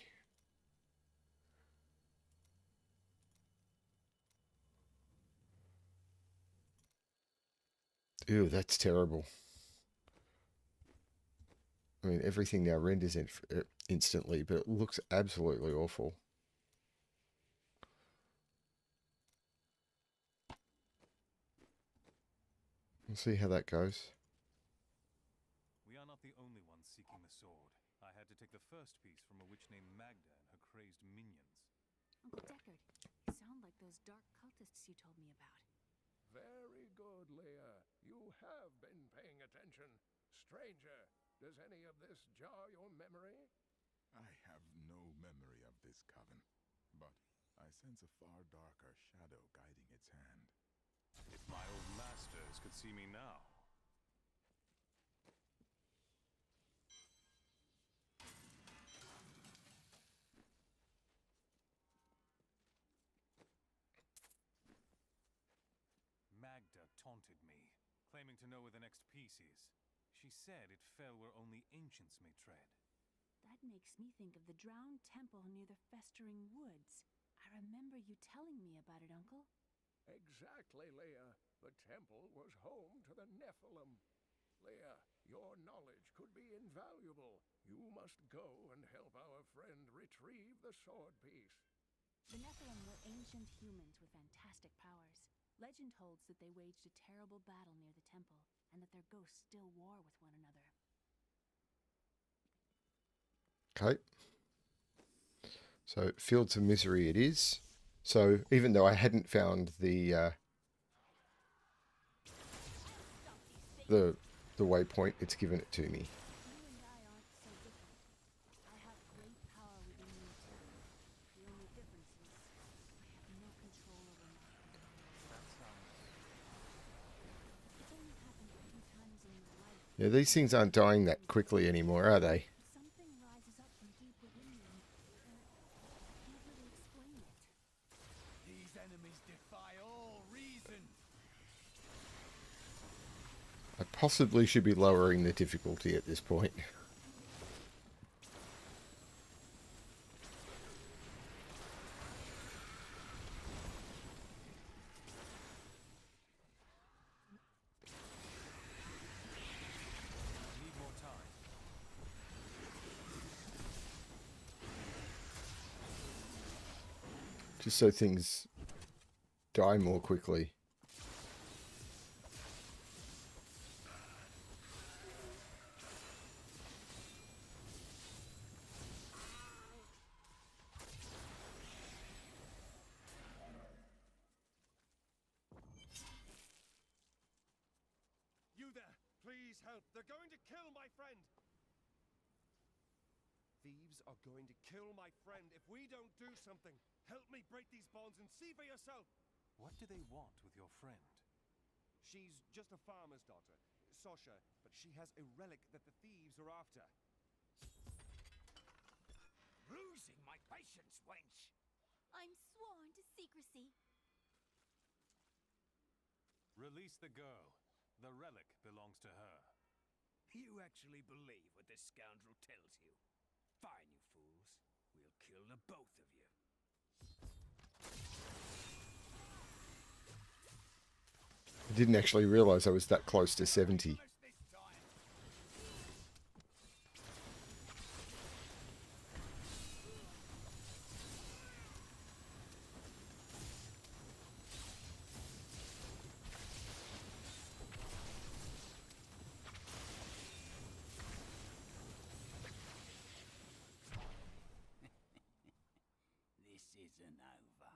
Ew, that's terrible. I mean, everything now renders instantly, but it looks absolutely awful. We'll see how that goes. We are not the only ones seeking the sword. I had first piece from a witch named Magda and her crazed minions. Uncle Deckard, you sound like those dark cultists you told me about. Very good, Leah. You have been paying attention. Stranger, does any of this jar your memory? I have no memory of this coven, but I sense a far darker shadow guiding its hand. If my old masters could see me now. Magda taunted me, claiming to know where the next piece is. She said it fell where only ancients may tread. That makes me think of the drowned temple near the festering woods. I remember you telling me about it, Uncle. Exactly, Leah. The temple was home to the Nephilim. Leah, your knowledge could be invaluable. You must go and help our friend retrieve the sword piece. The Nephilim were ancient humans with fantastic powers. Legend holds that they waged a terrible battle near the temple, and that their ghosts still war with one another. Okay. So, Fields of Misery it is. So, even though I hadn't found the waypoint, it's given it to me. You and I aren't so different. I have great power within me too. The only difference is I have no control over my power. It's only happened a few times in your life. Yeah, these things aren't dying that quickly anymore, are they? Something rises up from deep within me, and I can't really explain it. These enemies defy all reason. I possibly should be lowering the difficulty at this point. Need more time. Just so things die more quickly. You there! Please help! They're going to kill my friend! Thieves are going to kill my friend if we don't do something. Help me break these bonds and see for yourself. What do they want with your friend? She's just a farmer's daughter, Sasha, but she has a relic that the thieves are after. Losing my patience, wench! I'm sworn to secrecy. Release the girl. The relic belongs to her. You actually believe what this scoundrel tells you? Fine, you fools. We'll kill the both of you. I didn't actually realise I was that close to 70. This isn't over.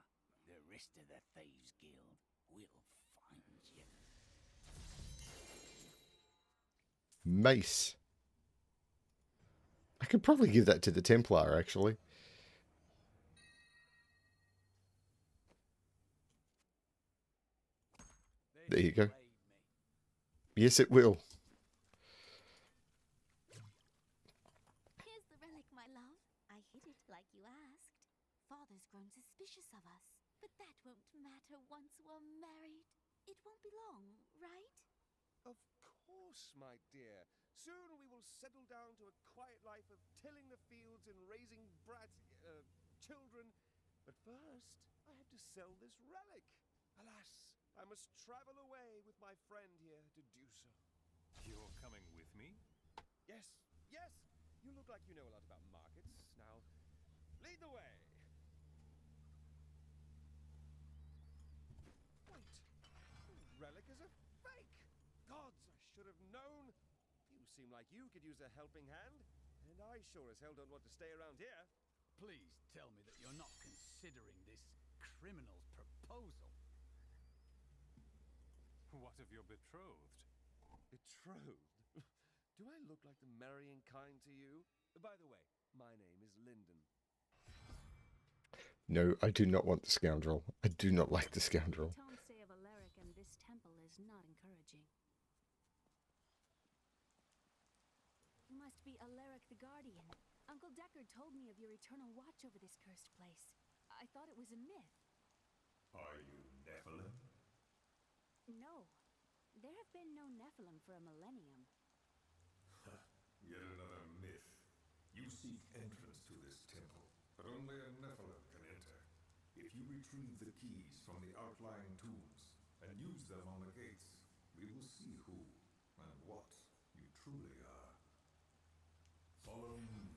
The rest of the Thieves Guild will find you. Mace. I could probably give that to the Templar, actually. There you go. Yes, it will. Here's the relic, my love. I hid it like you asked. Father's grown suspicious of us, but that won't matter once we're married. It won't be long, right? Of course, my dear. Soon we will settle down to a quiet life of tilling the fields and raising children. But first, I have to sell this relic. Alas, I must travel away with my friend here to do so. You're coming with me? Yes, yes! You look like you know a lot about markets. Now, lead the way! Wait! The relic is a fake! Gods, I should have known! You seem like you could use a helping hand. And I sure as hell don't want to stay around here. Please tell me that you're not considering this criminal's proposal. What of your betrothed? Betrothed? Do I look like the marrying kind to you? By the way, my name is Lyndon. No, I do not want the scoundrel. I do not like the scoundrel. The tones say of Alaric and this temple is not encouraging. You must be Alaric the Guardian. Uncle Deckard told me of your eternal watch over this cursed place. I thought it was a myth. Are you Nephilim? No. There have been no Nephilim for a millennium. Yet another myth. You seek entrance to this temple, but only a Nephilim can enter. If you retrieve the keys from the outlying tombs and use them on the gates, we will see who and what you truly are. Follow me.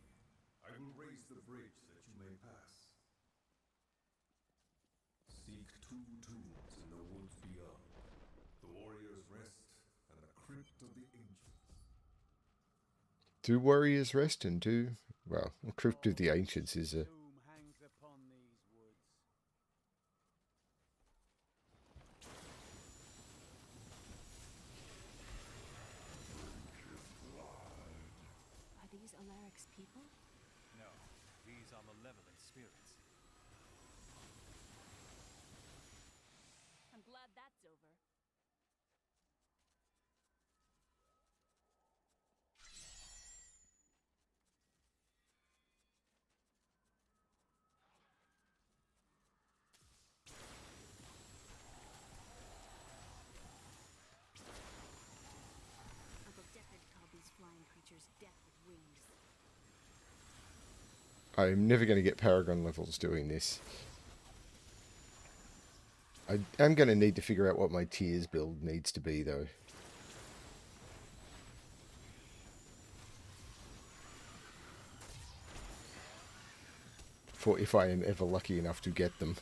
I will raise the bridge that you may pass. Seek 2 tombs in the woods beyond. The Warrior's Rest and the Crypt of the Ancients. Do warriors rest and do... Well, the Crypt of the Ancients is a... Doom hangs upon these woods. Are these Alaric's people? No, these are malevolent spirits. I'm glad that's over. Uncle Deckard called these flying creatures death with wings. I'm never going to get Paragon levels doing this. I am going to need to figure out what my tiers build needs to be, though. For if I am ever lucky enough to get them.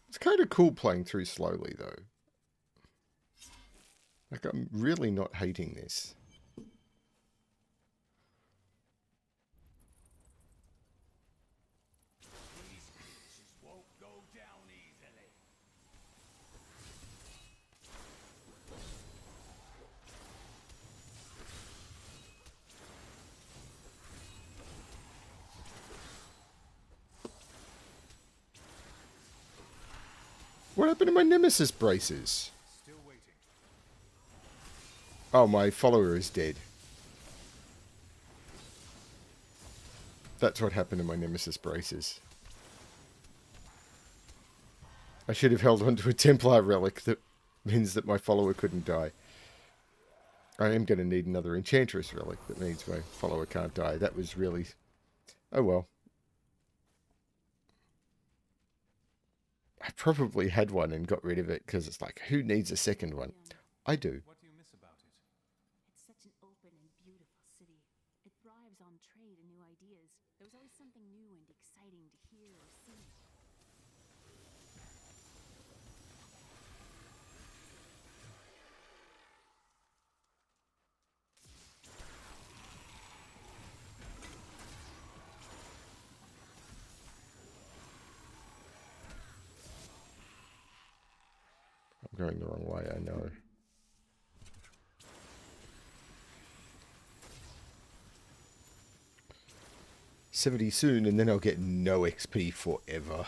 It's kind of cool playing through slowly, though. Like, I'm really not hating this. These creatures won't go down easily. What happened to my Nemesis braces? Still waiting. Oh, my follower is dead. That's what happened to my Nemesis braces. I should have held onto a Templar relic that means that my follower couldn't die. I am going to need another Enchantress relic that means my follower can't die. That was really... Oh well. I probably had one and got rid of it because it's like, who needs a second one? I do. What do you miss about it? It's such an open and beautiful city. It thrives on trade and new ideas. There was always something new and exciting to hear or see. I'm going the wrong way, I know. $70 soon, and then I'll get no XP forever.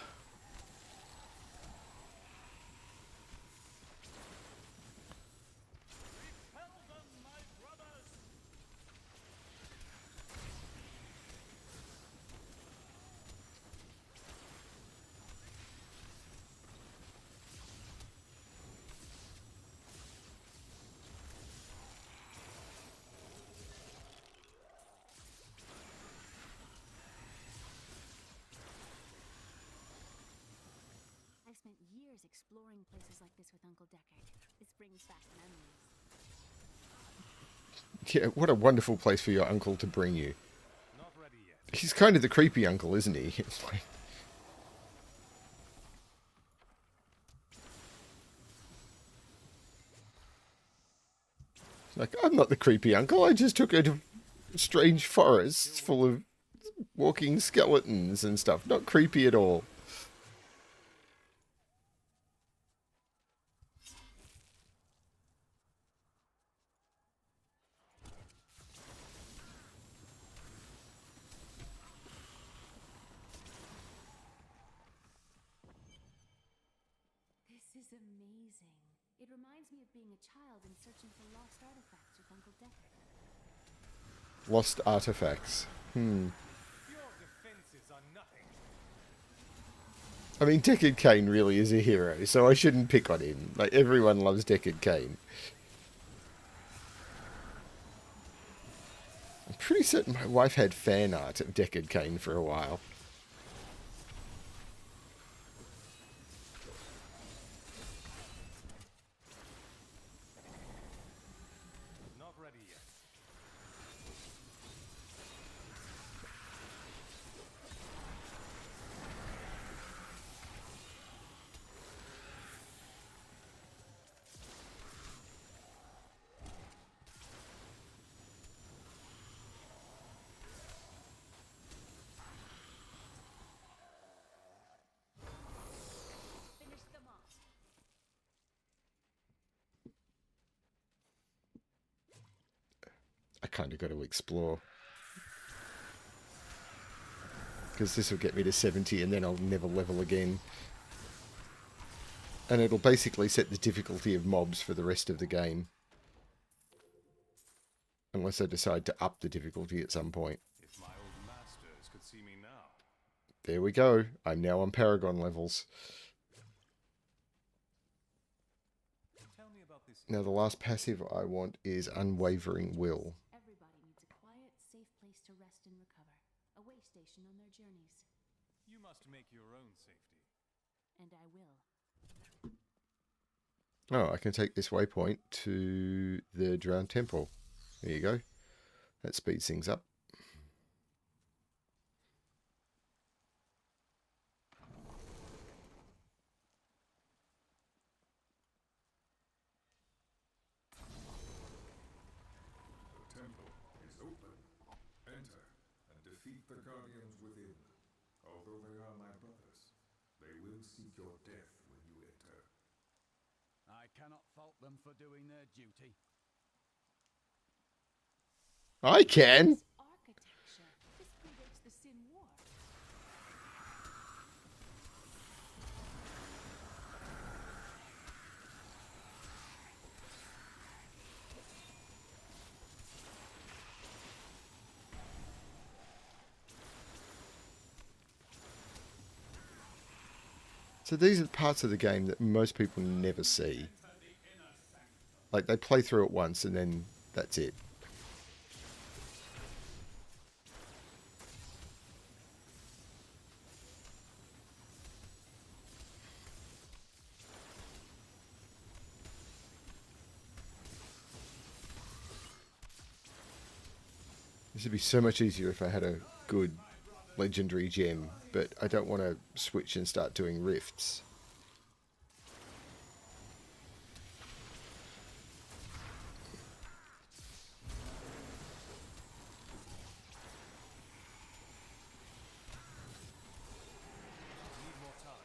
I spent years exploring places like this with Uncle Deckard. This brings back memories. Yeah, what a wonderful place for your uncle to bring you. Not ready yet. He's kind of the creepy uncle, isn't he? It's like, I'm not the creepy uncle. I just took her to strange forests full of walking skeletons and stuff. Not creepy at all. This is amazing. It reminds me of being a child and searching for lost artifacts with Uncle Deckard. Lost artifacts. Your defenses are nothing. I mean, Deckard Cain really is a hero, so I shouldn't pick on him. Like, everyone loves Deckard Cain. I'm pretty certain my wife had fan art of Deckard Cain for a while. Not ready yet. Finish them off. I kind of got to explore. Because this will get me to 70 and then I'll never level again. And it'll basically set the difficulty of mobs for the rest of the game. Unless I decide to up the difficulty at some point. If my old masters could see me now. There we go. I'm now on Paragon levels. Tell me about this. Now the last passive I want is Unwavering Will. Everybody needs a quiet, safe place to rest and recover. A way station on their journeys. You must make your own safety. And I will. Oh, I can take this waypoint to the Drowned Temple. There you go. That speeds things up. The temple is open. Enter and defeat the guardians within. Although they are my brothers, they will seek your death when you enter. I cannot fault them for doing their duty. I can! This architecture. This predates the Sin War. So these are parts of the game that most people never see. Like, they play through it once and then that's it. This would be so much easier if I had a good legendary gem, but I don't want to switch and start doing rifts. Need more time.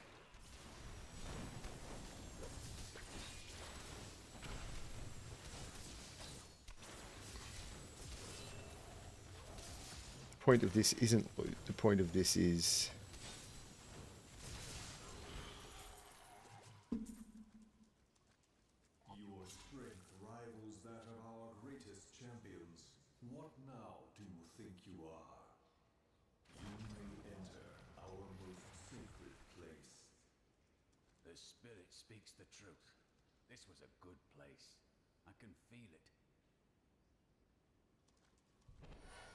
The point of this isn't loot. The point of this is... Your strength rivals that of our greatest champions. What now do you think you are? You may enter our most sacred place. The spirit speaks the truth. This was a good place. I can feel it.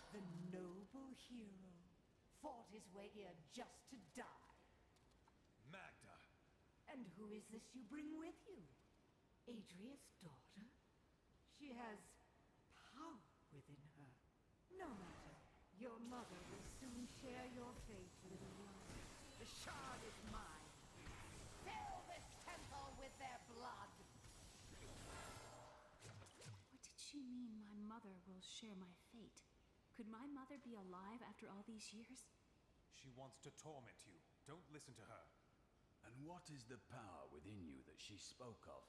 The noble hero fought his way here just to die. Magda. And who is this you bring with you? Adria's daughter? She has power No matter. Your mother will soon share your fate, little one. The shard is mine. Fill this temple with their blood! What did she mean my mother will share my fate? Could my mother be alive after all these years? She wants to torment you. Don't listen to her. And what is the power within you that she spoke of?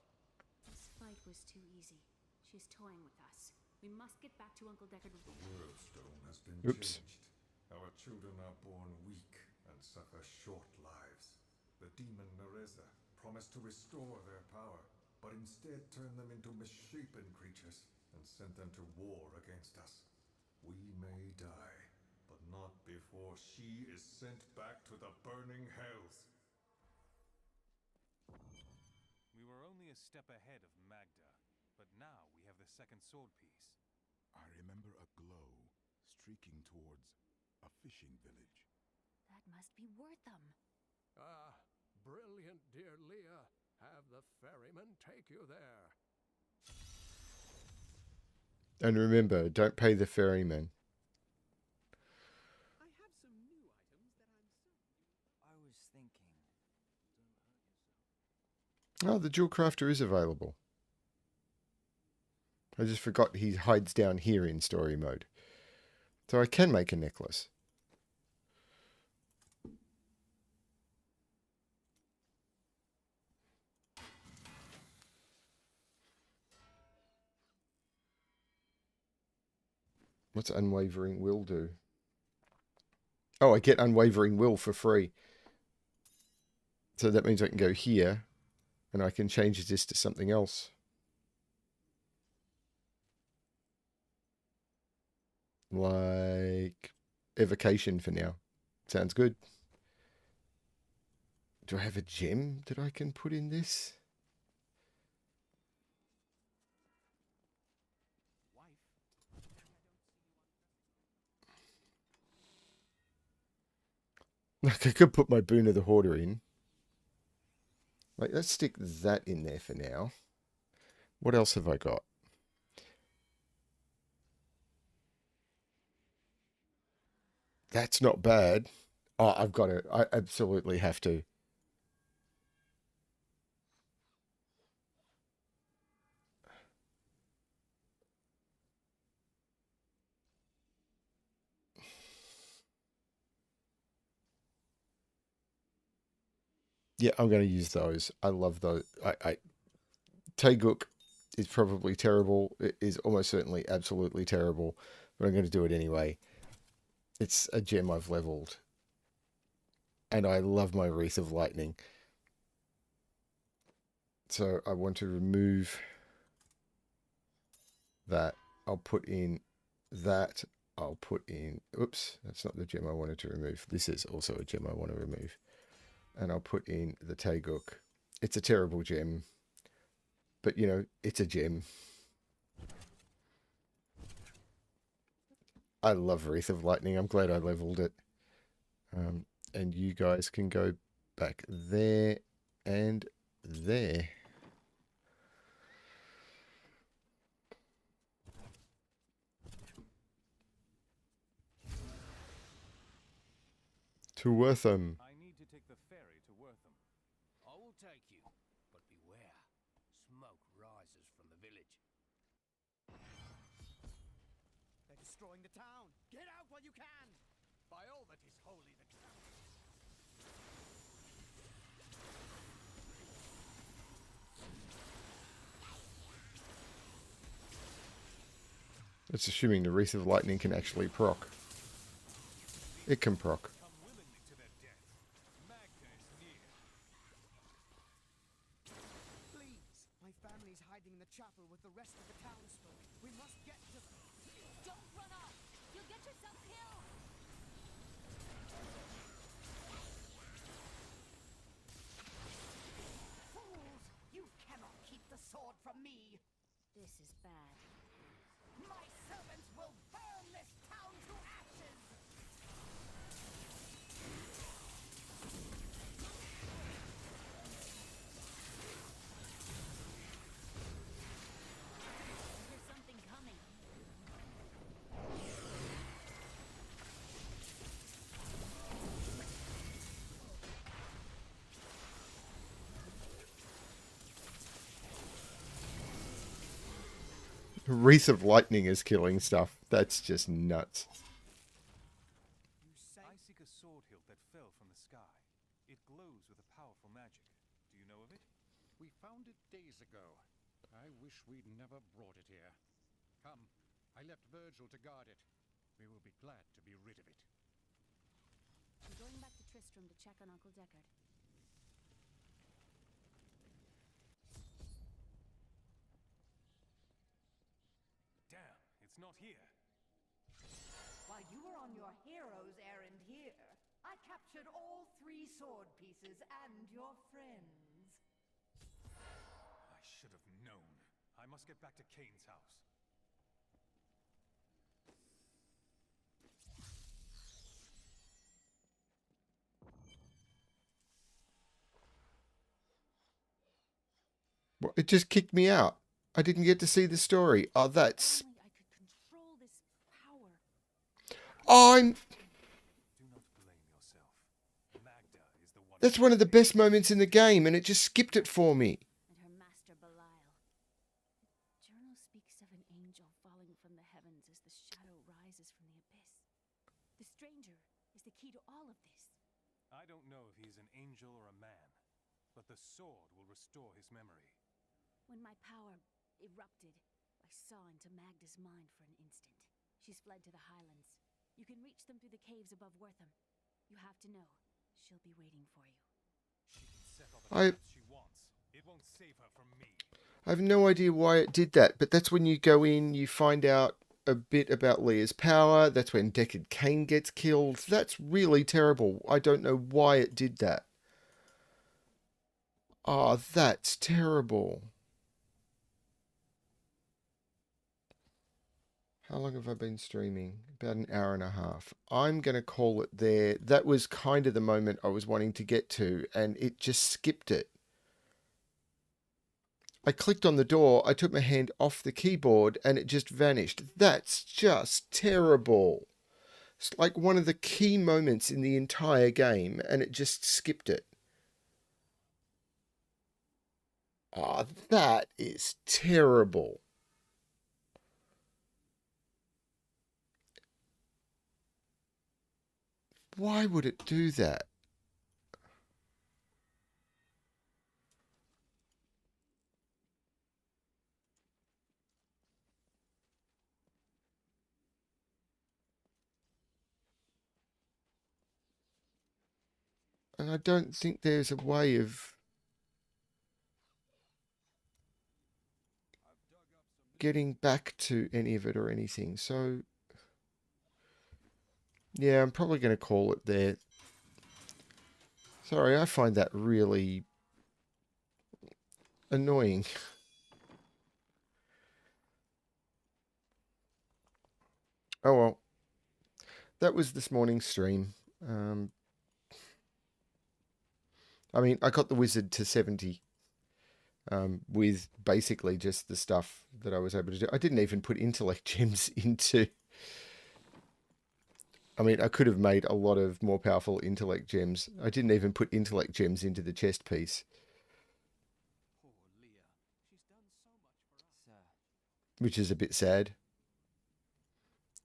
This fight was too easy. She's toying with us. We must get back to Uncle Deckard. The world stone has been Oops. changed. Our children are born weak and suffer short lives. The demon Nereza promised to restore their power, but instead turned them into misshapen creatures and sent them to war against us. We may die, but not before she is sent back to the burning hells. We were only a step ahead of Magda, but now we have the second sword piece. I remember a glow streaking towards a fishing village. That must be Wortham. Ah, brilliant, dear Leah. Have the ferryman take you there. And remember, don't pay the ferryman. I have some new items that I'm certain. I was thinking. Oh, the jewel crafter is available. I just forgot he hides down here in story mode. So I can make a necklace. What's Unwavering Will do? Oh, I get Unwavering Will for free. So that means I can go here and I can change this to something else. Like evocation for now. Sounds good. Do I have a gem that I can put in this? Like I could put my Boon of the Hoarder in. Like, let's stick that in there for now. What else have I got? That's not bad. Oh, I've got to. I absolutely have to. Yeah, I'm going to use those. I love those. Taeguk is probably terrible. It is almost certainly absolutely terrible, but I'm going to do it anyway. It's a gem I've leveled. And I love my Wreath of Lightning. So I want to remove that. I'll put in that. I'll put in... Oops, that's not the gem I wanted to remove. This is also a gem I want to remove. And I'll put in the Taeguk. It's a terrible gem. But, you know, it's a gem. I love Wreath of Lightning. I'm glad I leveled it. And you guys can go back there and there. To Wortham. I need to take the ferry to Wortham. I will take you, but beware. Smoke rises from the village. They're destroying the town. Get out while you can. By all that is holy, the It's assuming the Wreath of Lightning can actually proc. It can proc. Come willingly to their death. Magda is near. Please. My family's hiding in the chapel with the rest of the townsfolk. We must get to them. Don't run off! You'll get yourself killed! Fools! You cannot keep the sword from me! This is bad. My servants will burn this town to ashes! There's something coming. Wreath of Lightning is killing stuff. That's just nuts. I seek a sword hilt that fell from the sky. It glows with a powerful magic. Do you know of it? We found it days ago. I wish we'd never brought it here. Come, I left Virgil to guard it. We will be glad to be rid of it. I'm going back to Tristram to check on Uncle Deckard. Damn, it's not here. While you were on your hero's errand here, I captured all 3 sword pieces and your friends. I should have known. I must get back to Kane's house. Well, it just kicked me out. I didn't get to see the story. Oh, that's... I'm... That's one of the best moments in the game, and it just skipped it for me. And her master Belial. The journal speaks of an angel falling from the heavens as the shadow rises from the abyss. The stranger is the key to all of this. I don't know if he's an angel or a man, but the sword will restore his memory. When my power erupted, I saw into Magda's mind for an instant. She's fled to the highlands. You can reach them through the caves above Wortham. You have to know. She'll be waiting for you. She can set all the traps she wants. It won't save her from me. I have no idea why it did that, but that's when you go in, you find out a bit about Leah's power. That's when Deckard Cain gets killed. That's really terrible. I don't know why it did that. Oh, that's terrible. How long have I been streaming? About an hour and a half. I'm going to call it there. That was kind of the moment I was wanting to get to, and it just skipped it. I clicked on the door, I took my hand off the keyboard, and it just vanished. That's just terrible. It's like one of the key moments in the entire game, and it just skipped it. Ah, oh, that is terrible. Why would it do that? And I don't think there's a way of getting back to any of it or anything. So, yeah, I'm probably going to call it there. Sorry, I find that really annoying. Oh well. That was this morning's stream. I mean, I got the wizard to 70 with basically just the stuff that I was able to do. I didn't even put intellect gems into... I mean, I could have made a lot of more powerful intellect gems. I didn't even put intellect gems into the chest piece. Poor Leah. She's done so much for us. Which is a bit sad.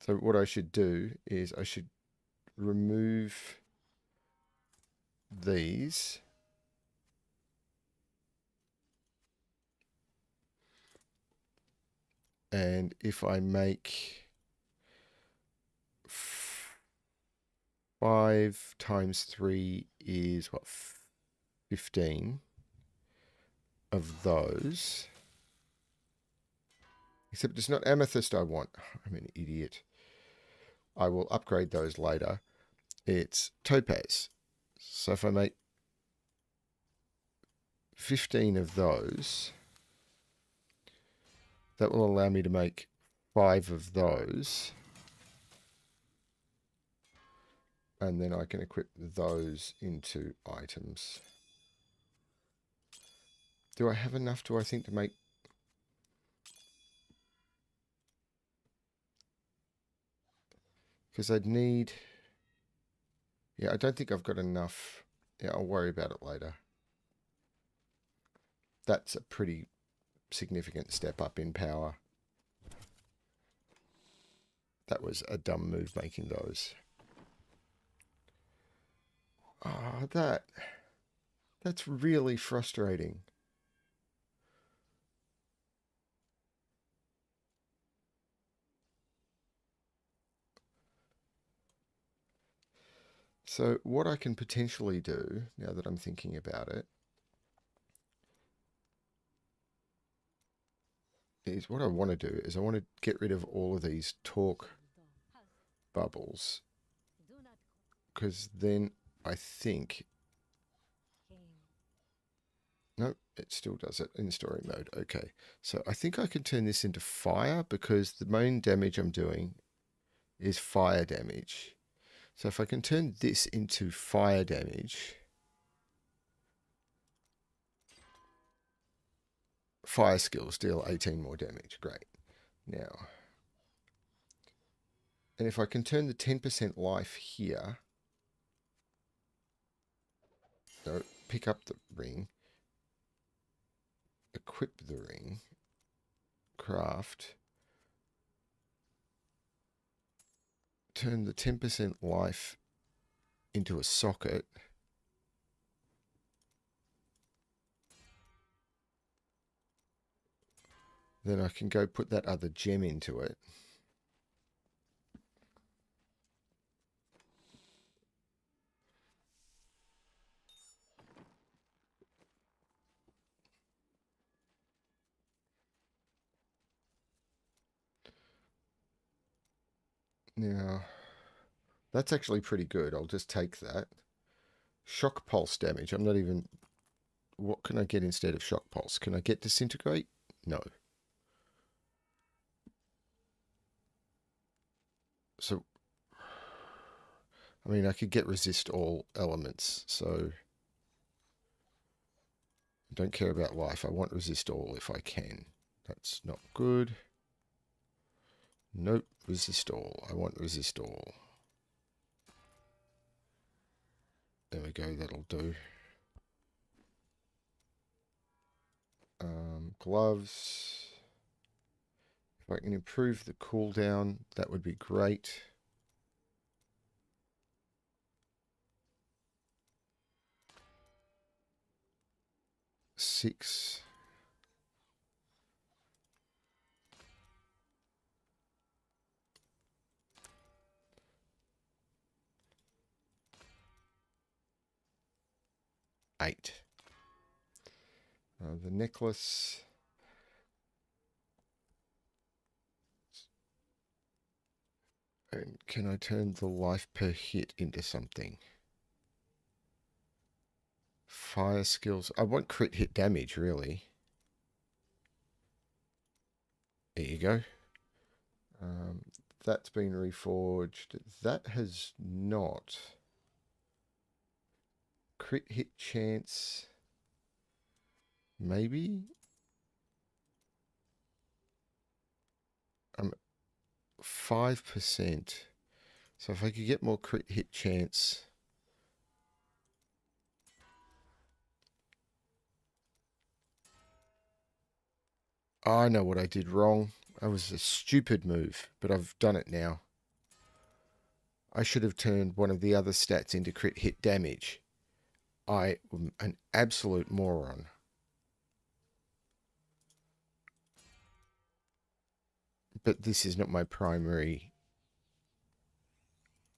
So what I should do is I should remove these. And if I make 5 times 3 is what, 15 of those. Except it's not amethyst I want. I'm an idiot. I will upgrade those later. It's topaz. So if I make 15 of those, that will allow me to make 5 of those. And then I can equip those into items. Do I have enough, do I think, to make... Because I'd need... Yeah, I don't think I've got enough. Yeah, I'll worry about it later. That's a pretty significant step up in power. That was a dumb move making those. Ah, that's really frustrating. So what I can potentially do, now that I'm thinking about it, is what I want to do is I want to get rid of all of these talk bubbles, because then I think, nope, it still does it in story mode. Okay, so I think I can turn this into fire, because the main damage I'm doing is fire damage. So if I can turn this into fire damage, fire skills deal 18 more damage. Great. Now, and if I can turn the 10% life here, no, pick up the ring, equip the ring, craft, turn the 10% life into a socket, then I can go put that other gem into it. Now, that's actually pretty good. I'll just take that. Shock pulse damage. I'm not even... What can I get instead of shock pulse? Can I get disintegrate? No. So, I mean, I could get resist all elements, so I don't care about life. I want resist all if I can. That's not good. Nope, resist all. I want resist all. There we go, that'll do. Gloves. If I can improve the cooldown, that would be great. Six. Eight. The necklace. And can I turn the life per hit into something? Fire skills. I want crit hit damage, really. There you go. That's been reforged. That has not. Crit hit chance. Maybe? 5%. So if I could get more crit hit chance. I know what I did wrong. That was a stupid move, but I've done it now. I should have turned one of the other stats into crit hit damage. I am an absolute moron. But this is not my primary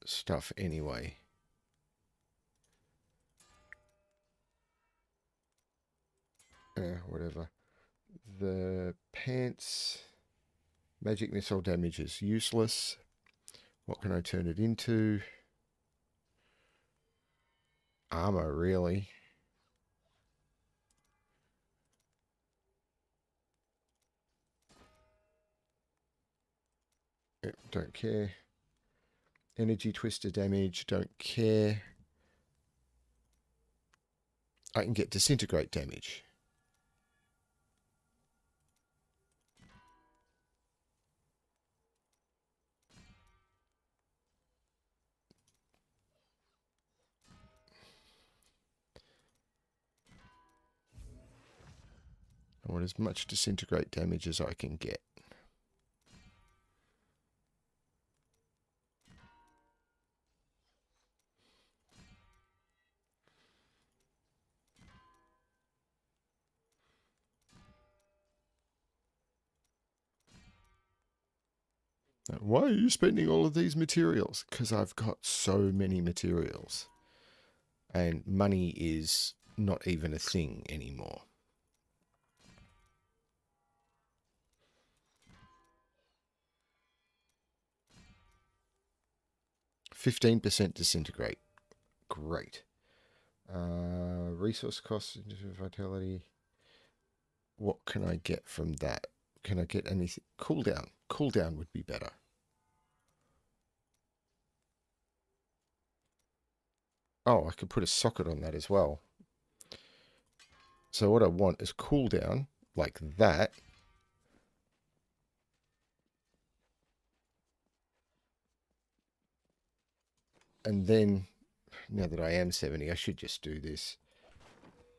stuff anyway. Whatever. The pants, magic missile damage is useless. What can I turn it into? Armor, really. Don't care. Energy twister damage, don't care. I can get disintegrate damage. I want as much disintegrate damage as I can get. Why are you spending all of these materials? Because I've got so many materials. And money is not even a thing anymore. %15 disintegrate. Great. Resource costs, vitality. What can I get from that? Can I get anything? Cooldown. Cooldown would be better. Oh, I could put a socket on that as well. So what I want is cooldown like that. And then, now that I am 70, I should just do this.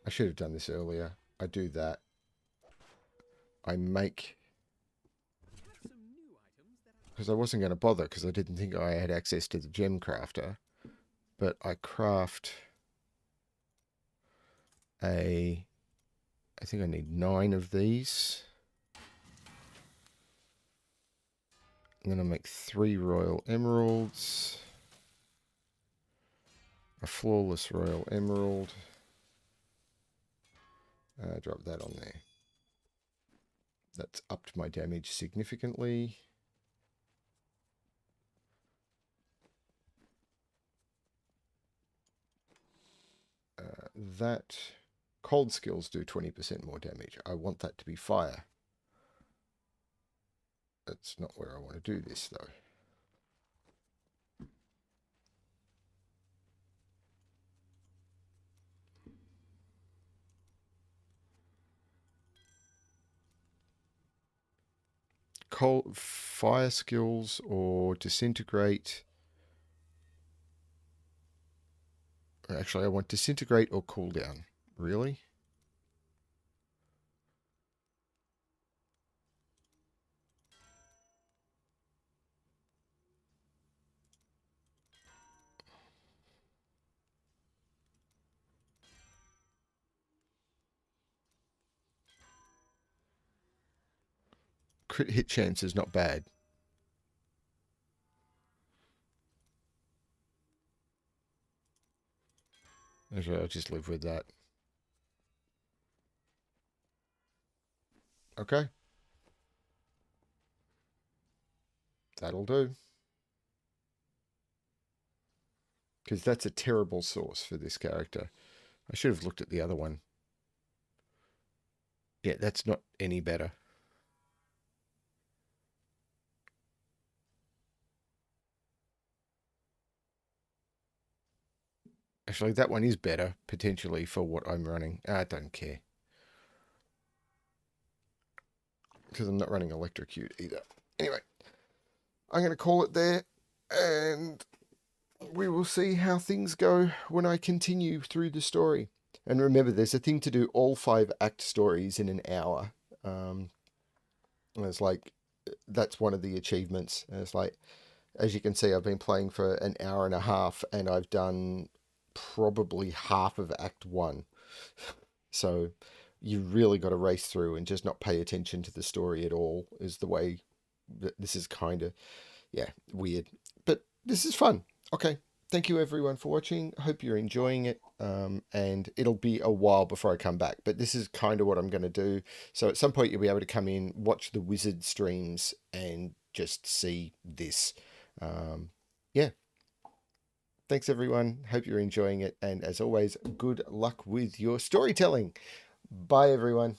I should have done this earlier. I do that. I make... Because I wasn't going to bother because I didn't think I had access to the gem crafter. But I craft I think I need 9 of these. And then I make 3 royal emeralds. A flawless royal emerald. Drop that on there. That's upped my damage significantly. That cold skills do 20% more damage. I want that to be fire. That's not where I want to do this though. Cold fire skills or disintegrate. Actually, I want disintegrate or cooldown. Really? Crit hit chance is not bad. Actually, I'll just live with that. Okay. That'll do. Because that's a terrible source for this character. I should have looked at the other one. Yeah, that's not any better. Actually, that one is better, potentially, for what I'm running. I don't care. Because I'm not running Electrocute either. Anyway, I'm going to call it there. And we will see how things go when I continue through the story. And remember, there's a thing to do all 5 act stories in an hour. It's like, that's one of the achievements. And it's like, as you can see, I've been playing for an hour and a half, and I've done probably half of Act 1. So you really got to race through and just not pay attention to the story at all, is the way that this is kind of, yeah, weird. But this is fun. Okay. Thank you everyone for watching. Hope you're enjoying it. And it'll be a while before I come back, but this is kind of what I'm going to do. So at some point you'll be able to come in, watch the wizard streams, and just see this. Yeah. Thanks everyone. Hope you're enjoying it. And as always, good luck with your storytelling. Bye everyone.